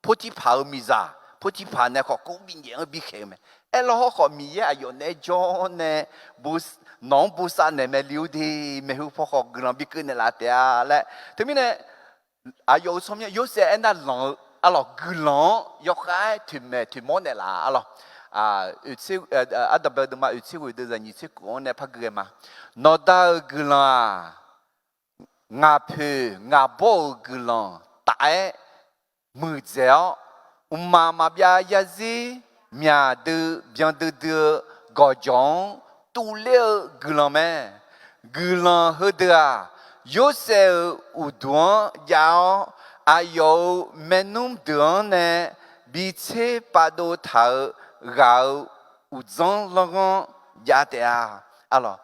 poti pa mi za poti pa ne ko ku min ye bi khe me e lo ko mi ye ayo ne jo ne bu non bu sa ne me liu di me hu po ko gulan bi ke ne la tia le te mi ne ayo som ye yo se en da long alors gulan yo khai tu me tu mon ne la alors à đặc biệt mà utsi của đời như thế của này phát cái mà nó đã gila ngà phê ngà bò gila tại mười giờ mà bia ya gì mía de bien de gò giòn tu lệ gila mẹ gila hết à yo se u duan yao ayo menum duan này bị chế bắt đầu thở gạo u zong long ya te a alors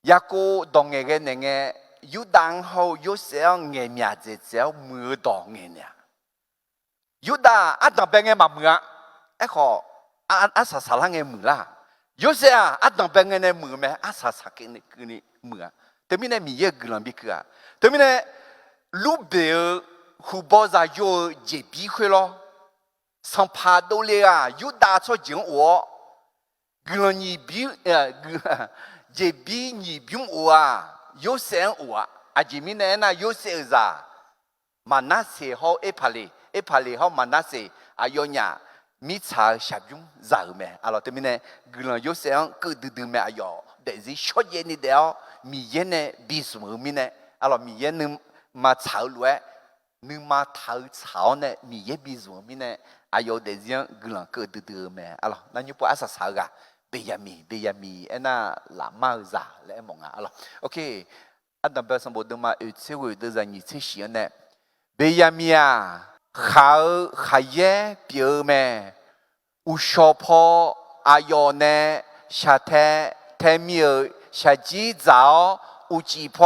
ya ko dong ge ne nge yu dang ho yu se nge mya je je mu dong nge nya yu da a dang be nge ma mu a kho a sa sa la nge mu la yu se a dang be nge ne mu me a sa sa ke ne ku ni mu te mi ne mi ye glan bi ka te mi ne lu be hu bo za yo je bi khwe lo上爬到了啊，又打出进我，个你比这比你比我啊，有生我啊，这面呢那有生啥，嘛那些好一排哩好嘛那些啊有伢米茶下用啥个咩？啊咯，这面呢个有生个嘟咩啊哟，但是小嘢你了，米嘢呢比什么面呢？啊咯，米嘢呢嘛炒来，你嘛炒呢米嘢比什么面呢？ayo des gens glan que de mais alors na ñu po asa saga beyami ena la maza le monga alors ok adam person bo dema utse we de zanyi tse shiane beyamia khaye pye me u shopo ayo ne shate temie shaji zao u ji po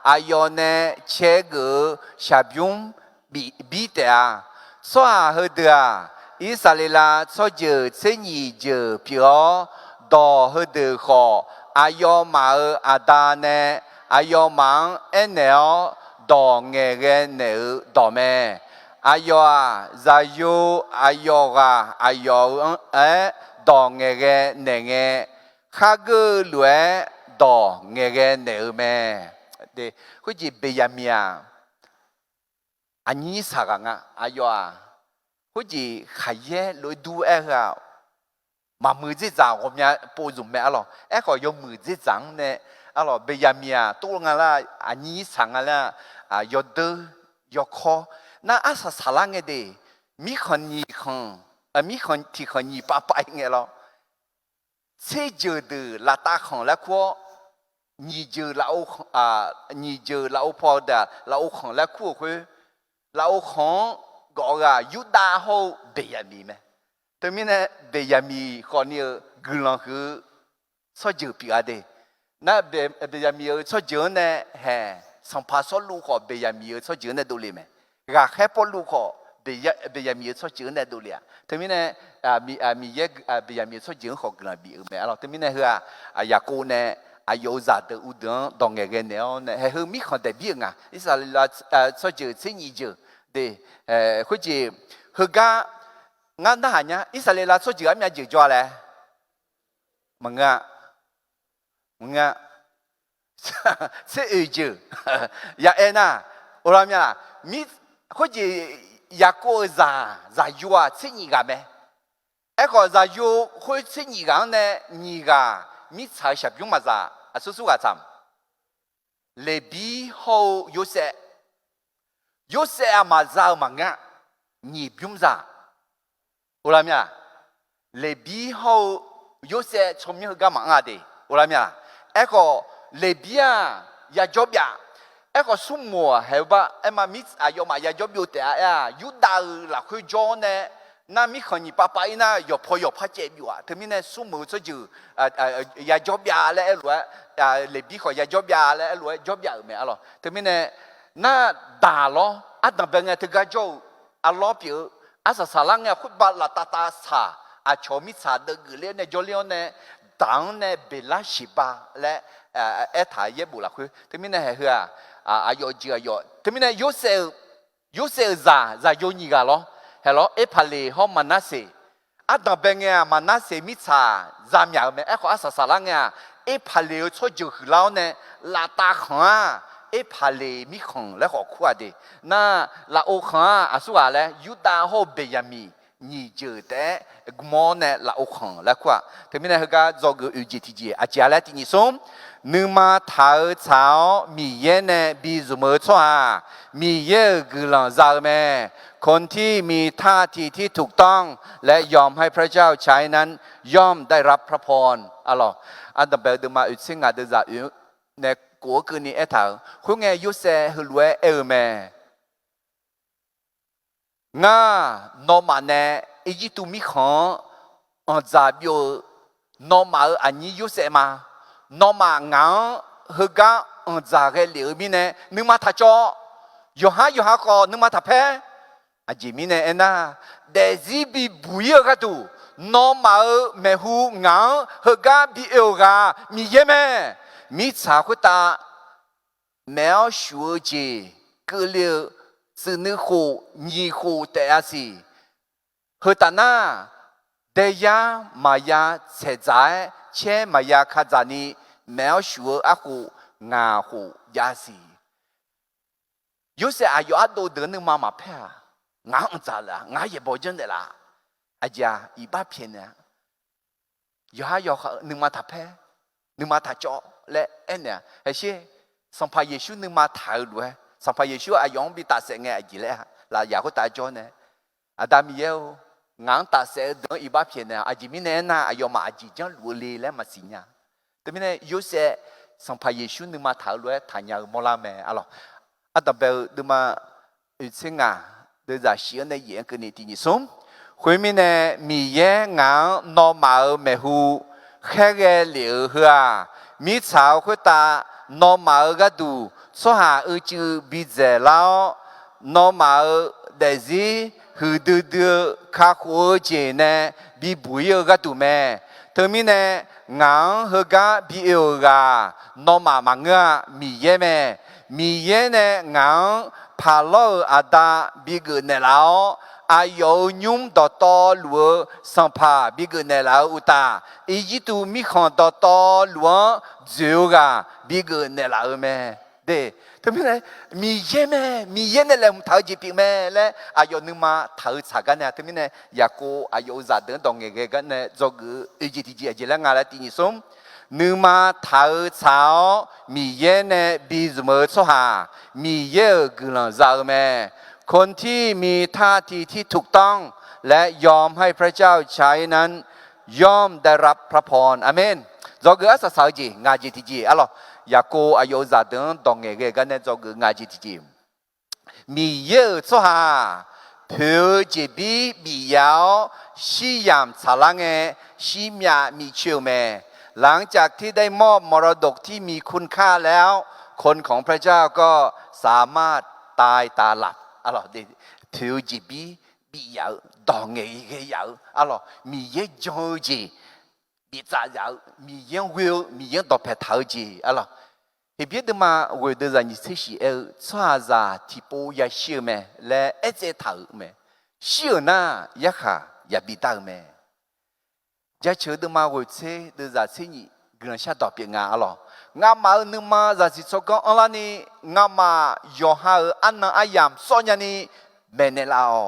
ayo ne che ge shabyum bi de a xoa hơi đưa Israel cho giờ chế nhị giờ biểu đò hơi đưa họ ayo mà ada ne ayo mang enel đò nghe nghe nở đò mẹ ayo zayu ayo đò nghe nghe nè nghe khác cái lúa đò nghe nghe nở mẹ để cái gì bây giờ mía anh ấy sao cả ayo cái gì khai lối đu à mà mười giây giang hôm nay bố dùng mẹ lo khỏi dùng mười giây giang nè alo bây giờ mía tôi nghe là anh ấy sang là yo đơ yo khó na asa sala nghe đi mi khăn nhị khăn mi khăn thì khăn nhị ba ba nghe lo thế giờ từ là ta khăn là khó nhị giờ là ô phò đã là ô khăn là khó thôi là ô khăn gọi là Yuda ho beyami me, thế mình này beyami họ như gương cứ sao chịu bị ade, na beyami sao chịu này hè, sang pa sao lu họ beyami sao chịu này đâu liền me, gà khép po lu họ beyami sao chịu này đâu liền, thế mình này mi ye beyami sao chịu họ gương bị me, alors thế mình này hả, Yaco này ayo za de udon dong nghe nè, hè hư mi còn để biết ngà, Israel sao chịu thế nhị chịu để cái gì hương ga ngan đó hả nhá Israel số chữ em nhà chữ cho lẽ mừng sẽ chữ ya ena oram nhá mi cái gì ya cô za yua sẽ nhị gà mẹ cái za yua cái sẽ nhị gà này nhị gà mi sai sắp dùng mà za số gà chăm lệ bi hậu yếu sẽ yo se ama za manga ni byum za olamya le bi ho yo se chomyo ga manga de olamya eko le bia ya jobya eko sumo heba ema mit ayo ma ya jobyo te a yuda la khu jo ne na mi khoni papa ina yo pha che bi wa termine sumo so ju ya jobya le lo le bi ho ya jobya le lo jobya me alo termine na đà lo, ăn đằng bên nghe từ cái chỗ, ăn lo biểu, ăn sa sa lang nghe khúc ba là ta sa, อาชมิสาเดกเลียนจอเลียนตังเนเบลาชิบาและถ่ายเยบุละคือที่มีเนี่ยเหรออายอจีอายอที่มีเนี่ยยูเซลซาโยนิกาลอเฮลเอพาเลฮอมานาเซอาดับเบงเงมานาเซมิซาซามยาเมขออาสาสาลังเงเอพาเลช่วยจูคือเราเนี่ยลาตาขังเอพาเลมิขังและขอขวดดีน่าลาโอขังอาสุอะไรยูดาโฮเบียมีนี่เจอแต่กมอนเนี่ยลาโอขังแล้วขวดที่มีเนี่ยก็จอกอุจิติจีอาจารย์แล้วที่นี่ส่งนึกมาท้าเช้ามีเย็นเนี่ยบีจุมชัวมีเยอะกุลังซาเมคนที่มีท่าทีที่ถูกต้องและยอมให้พระเจ้าใช้นั้นย่อมได้รับพระพรอะล่ะอันดับเบลดมาอุซิงาเดซาอุในกัวคืนนี้เอถาคุณเงยยุเซฮลเวเอเมงานอมาเนอีจิตุมิขังอันซาบิโอนอมาอันนี้ยุเซมานอมางาฮกาอันซาเกลิมิเนนึกมาทัจอยฮก็นึกมาทัเพอาจิมิเนเอน่าเดซิบิบุยกะตูนอมาเมหูงาฮกาบิเอลกามีเยเมมีสาคุตาแมวชัวจีกเลียสนึโคญีโคเตอาซีเฮตานาเดียมายาเซจายเชมายาคาจานีแมวชัวอาคูงาโคยาซียูเซอายุอัดโดเดินนึงมาเพ่งาอันจาละงาเย่บอจันเดล่ะอาจารย์อีบ้าเพียนเนี่ยยูนึงมาทับเพ่นึงมาทัจอและเอ็นเนี่ยเฮ้ยสัมภาเยซูนึงมาถ่ายด้วยสัมภาเยซูอายองบิตาเสงเงอจีเลยฮะลาอยากก็ตายจอเนี่ยอาดามีเยวงานตาเสเดินอีบ้าเพียนเนี่ยอาจิมิเนน่าอายองมาอาจิจังลัวเลยและมาสิญญาแต่ไม่เนี่ยยูเซสัมภาเยซูนึงมาถ่ายด้วยถ่ายยามอลาเมอะล่ะอาดับเบลดูมาอุซิงาเดี๋ยวจะเสียในเย็นกันนี่ที่นี่ส่งคุยมีเนี่ยมีเย่งานนอมาเมหูแค่เกลียวหัวมีสาวคุตานอมาก็ดูสหาจูบิเจลาวนอมาเดซีหืดดูข้าหัวเจเนบิบุยก็ดูแม่เธอมีเนี่ยงานเฮกาบิเอลกานอมามังกะมีเย่แม่มีเย่เนี่ยงานพาโลอาดาบิกเนลาอายุยุ่มต่อต่อหลวงสัมภาบิกเนลาอุตาอีจิตุมีขันต่อต่อหลวงเจ้ากาบิกเนลาเมเดทำไมเนี่ยมีเย่แม่มีเย่เนี่ยแหละมุทาจิปิแม่และอายุนึงมาท้าสักกันเนี่ยทำไมเนี่ยอยากกูอายุจะเดินตรงเงี้ยกันเนี่ยจอกอีจิติจิอาจิละงานละที่นี่สมนึกมาท้าสาวมีเย่เนี่ยบิสมสหามีเย่กุลังซาเมคนที่มีท่าทีที่ถูกต้องและยอมให้พระเจ้าใช้นั้นย่อมได้รับพระพรอาเมนจอกอัสสาจีงาจิติจีอะล่ะอยากกูอายุจะเดินตรงเงี้ยกันเนี่ยจอกงาจิติจีมีเย่สหาเพื่อจะมียาวชียามสลังเงชีมีมีเชื่อแม่หลังจากที่ได้มอบมรดกที่มีคุณค่าแล้วคนของพระเจ้าก็สามารถตายตาหลับอะล่ะเพื่อจะมียาวตรงเงี้ยยาวอะล่ะมีเย่จอจีมีจ่ายาวมีเย่วิวมีเย่ต่อเพทาวจีอะล่ะเห็นไหมมาเวลา你这些创造ที่ปูยาเชื่อแม่และเอเจถาวแม่เชื่อน่ะยะค่ะยาบิดาแม่จะเชื่อดูมาเวลาเดี๋ยวจะสิ่งนี้กำลังชาต่อเปลี่ยนงานอะล่ะงานมาหนึ่งมาจะสิสกังอะไรนี่งานมาโยหาอันนั้นอายามส่วนนี้แม่เนี่ยละอ๋อ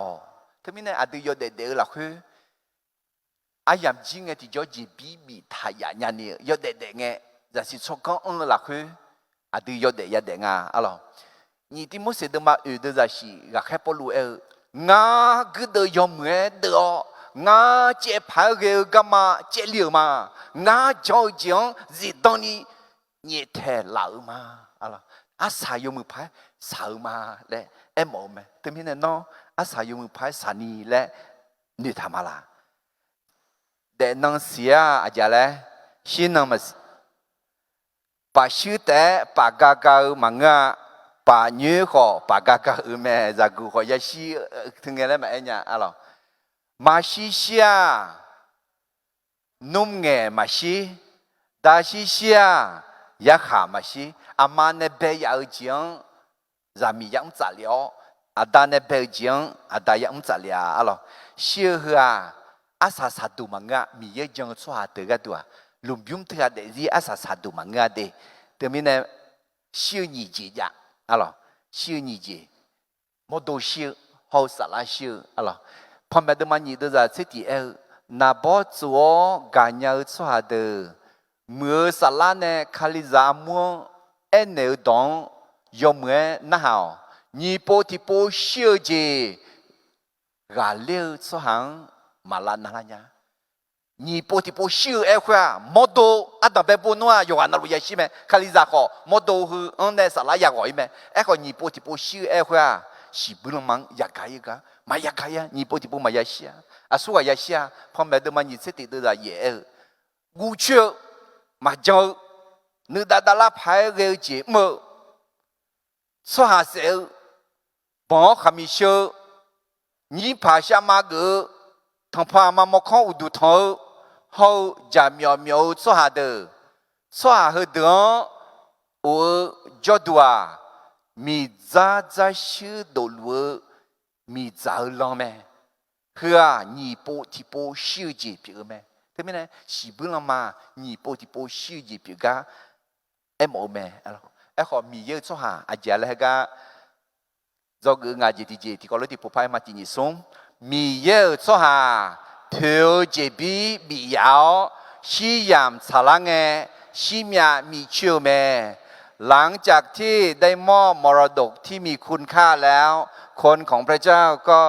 ทำไมเนี่ยอดีตโยเด็ดๆล่ะคืออายามจริงที่จะจีบีทายานี่โยเด็ดๆไงจะสิสกังอะไรล่ะคืออาดูยอดเดียดงาอะไรนี่ที่มุสลิมมาอุดจะสิรักให้ปลุงาก็เดียมเงเดียงาเจ็บพายเกก็มาเจลิวมางาจอยจังจิตตอนนี้เนี่ยเทลาวมาอะไรอาสายมือพายสาวมาและเอ็มโอเมแต่ไม่แน่นอนอาสายมือพายสานีและนิทามาลาแต่นังเสียอาจจะเลยชินังมา把修得把嘎嘎忙啊，把女好把嘎嘎咩，这个好也是听起来嘛哎呀，阿咯，马西西啊， นุ่มเงมาชีดาชิเชียยาขามาชีอามาเนเบยาจียงรามียังจัลยออาดาเนเบยจียงอาดายังจัลยาอะลอเชื่อหัวอาสาสาดูมังะมีเยจังสวาเตกตัวลุมยุมเทกเดซีอาสาสาดูมังะเดเตมิเนเชื่อหนีจียะอะลอเชื่อหนีจีมโดเชื่อฮาวสาลาเชื่ออะลอพอแม่ดมันยีเดจะสิทีนาบอจัวกันยาสวาเดเมื่อสาลาเนคาลิซามัวเอเนอดองยอมเมื่อน่าหาวนี่โปที่โปเชื่อจีกาเลี้ยวสหังมาลานาลาญานี่โปที่โปเชื่อเอขวามอดูอัตตาเบปุนัวยอนารุยาชิเมคาลิซาขอมอดูคืออันเดสาลายากอยเมเอขอนี่โปที่โปเชื่อเอขวาสิบุลมังยากายกะมายากายนี่โปที่โปมายาเชียอาสุกายาเชียพอแม่เดมันยิ่งเสติเดจะเย่กูเชื่อมาเจ้านึกดาลาพายเรือจีมือสหเสลบอขามิเชื่อนี่ภาษามาเกอทางพามามข้องอุดุทอเขาจะมีมีสหเดอสหเฮเดอโอจอดัวมีจ้าจ้าชื่อดอลัวมีจ้าลองแม่เพื่อนี่โปที่โปชื่อจีเปียแม่ทำไมนะสิบุลมานี่โปที่โปชื่อจีเปียกะเอ็มโอแม่อะไรขอมีเยอะสหอาจารย์เลยก็จอกงานจีที่ก็เลยที่ผู้พายมาที่นี่ส่งมีเยอะสหเที่ยวเจ็บบียาวชี้ยามสลังเงชี้มีมีเชื่อแม่หลังจากที่ได้มอบมรดกที่มีคุณค่าแล้วคนของพระเจ้าก็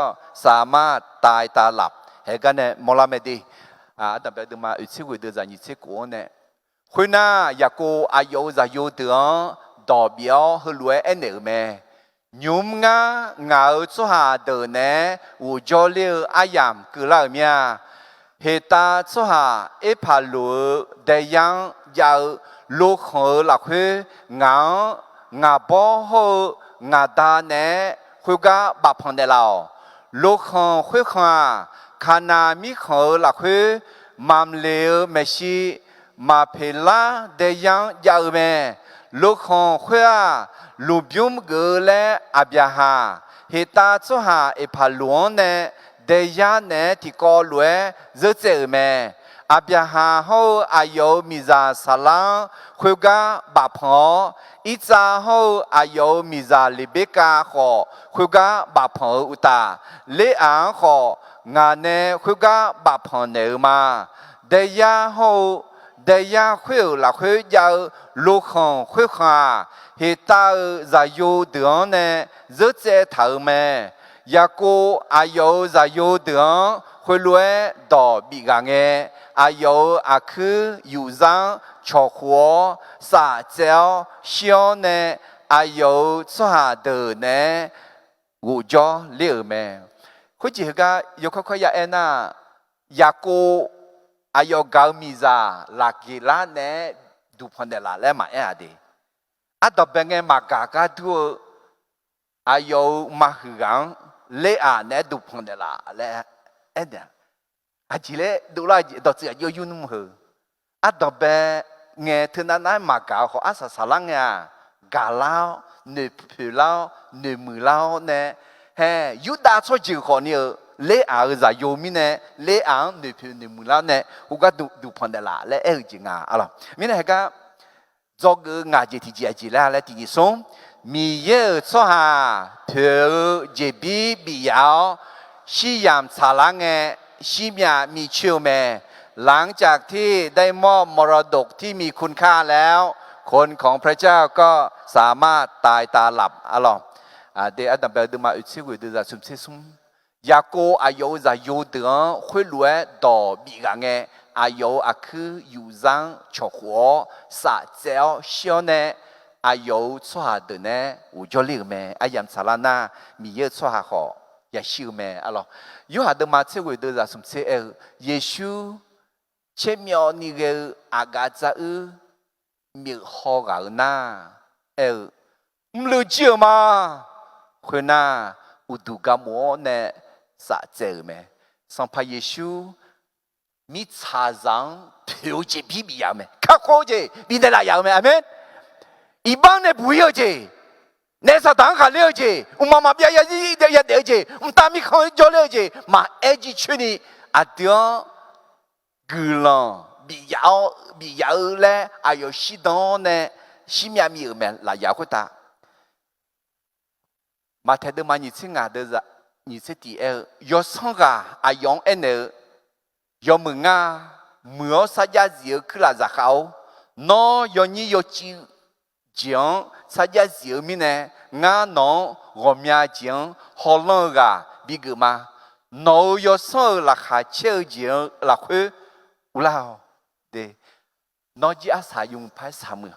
สามารถตายตาหลับเห็นกันเนี่ยมลาเมดีแต่แบบดูมาอุชิวิเดจะยิ่งเชื่อกูเนี่ยคุณน่าอยากกูอายุจะอยู่เดือนดอกเบี้ยให้รวยเอ็นเอเมยุมงาเงาสุหาเดินเนอุจเลียอายามกุลาเมียเหตาสุหาเอพาลูเดียงยาวลูกหัวหลักหัวงาบ่อหัวงาดาเนคุกะบับพันเดลาลูกหัวหัวขานามิหัวหลักหัวมัมเลวเมชีมาเพลาเดียงยาวเมลูกหัวหัวลูบยุมเกลอาบยาฮาเหตาสุหาเอพาลวนเนเดียเนที่กอลวยเจเจเมอาบยาฮาเขาอายุมิซาสลังคุกะบาพออิจาเขาอายุมิซาลิเบกาขอคุกะบาพออุตาเลอังของานเนคุกะบาพอเนมาเดียเขาเดียคุยหลักคุยยาวลูกของคุยขาเหตุจะอยู่เดือนเนจะเจอเธอเมอยากกูอายุจะอยู่เดือนคุยรวยดอกบิกางเงอายุอาคืออยู่จังชอหัวสาเจ้าเชียวเนอายุสหาเดินเนกูจอเลี้ยเมคุยจีก็ยกค่อยๆยาเอ็น่าอยากกูอายุเก่ามีซาลักกีฬาเนดูพันเดลาและมาเออดีอัตเป็นไงมากากาตัวอายุมาหึงเล่าเนดูพันเดลาและเอ็ดอาจิเลดูไลดอกเสียยุ่นุ่มเหออัตเป็นไงเท่านั้นมากาเขาอาศัยสลังเงกาลาวเนื้อผิวลาวเนื้อมือลาวเนเฮยุดาช่วยจืดคนเนี่ยเล่าจะยูมิเนเล่าเนื้อผิวเนื้อมือลาวเนอุกาดูพันเดลาและเออจริงอ่ะอะไรมิเนี่ยก็จอกงานที่จีจีแล้วและที่นี่ส่งมีเยอะสหาเธอเจ็บบียาวชี้ยามสลังเงชีมีเชื่อแม่หลังจากที่ได้มอบมรดกที่มีคุณค่าแล้วคนของพระเจ้าก็สามารถตายตาหลับอะลอเดี๋ยวอันดับเดิมมาอุทิศวิเดจะสุ่มเสซุ่มอยากกูอายุจะอยู่เดือนคุยรวยดอกบีกังเงอายุอาคืออยู่จังชอหัวสาเจ้าเชียวเนอายุชัวเดินเนอุจลิกแม่อายามสารนามีเยอะชัวหออย่าชิวแม่อะลอยูหาเดิมมาเชื่อวิเดจะสุ่มเสเยซูเชื่อมีอนี่เกอากาจะมีหอกันนะไม่รู้เชื่อมาคนน่ะอุดุกามโมเนสะเจอไหมสัมภาเยซู มีชาจังเพียวเจพี่มีอย่างไหมข้าโคเจมีแต่ละอย่างไหมอาเมนอีบ้านเนี่ยผู้เยอะเจเนี่ยสถานการณ์เยอะเจมาเบียร์ยี่เดียเจตามีคนเยอะเลยเจมาเอจิชุนีอาเดียวกุลา比较嘞，还有西东呢，西面米尔们来摇回答。马太的嘛，你听啊的是，你是第二，要上啊，啊用安呢，要问啊，没啥家子去了然后，那要你要讲啥家子面呢？俺侬我面讲好冷啊，比个嘛，那要上了还秋讲了会，无啦。de nó chỉ asa dùng phải sắm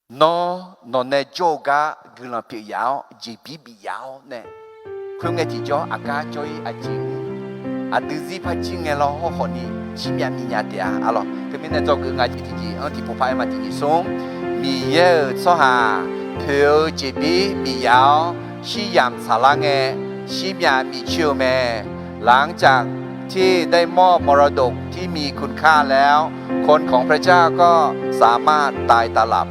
nó nè yoga gương là biểu giáo chỉ bị giáo nè không nghe thì cho aka chơi chính từ gì phải chính nghe lo họ ni chỉ miệng mi nhà tiệt alo cái mình nè cho gương ngay thì anh thì phải mà thì sống mi nhớ cho hà biểu chỉ bị giáo chỉ yam sa lang nghe chỉ miệng mi chiều mẹ lãngจากที่ได้มอบมรดกที่มีคุณค่าแล้วคนของพระเจ้าก็สามารถตายตาหลับ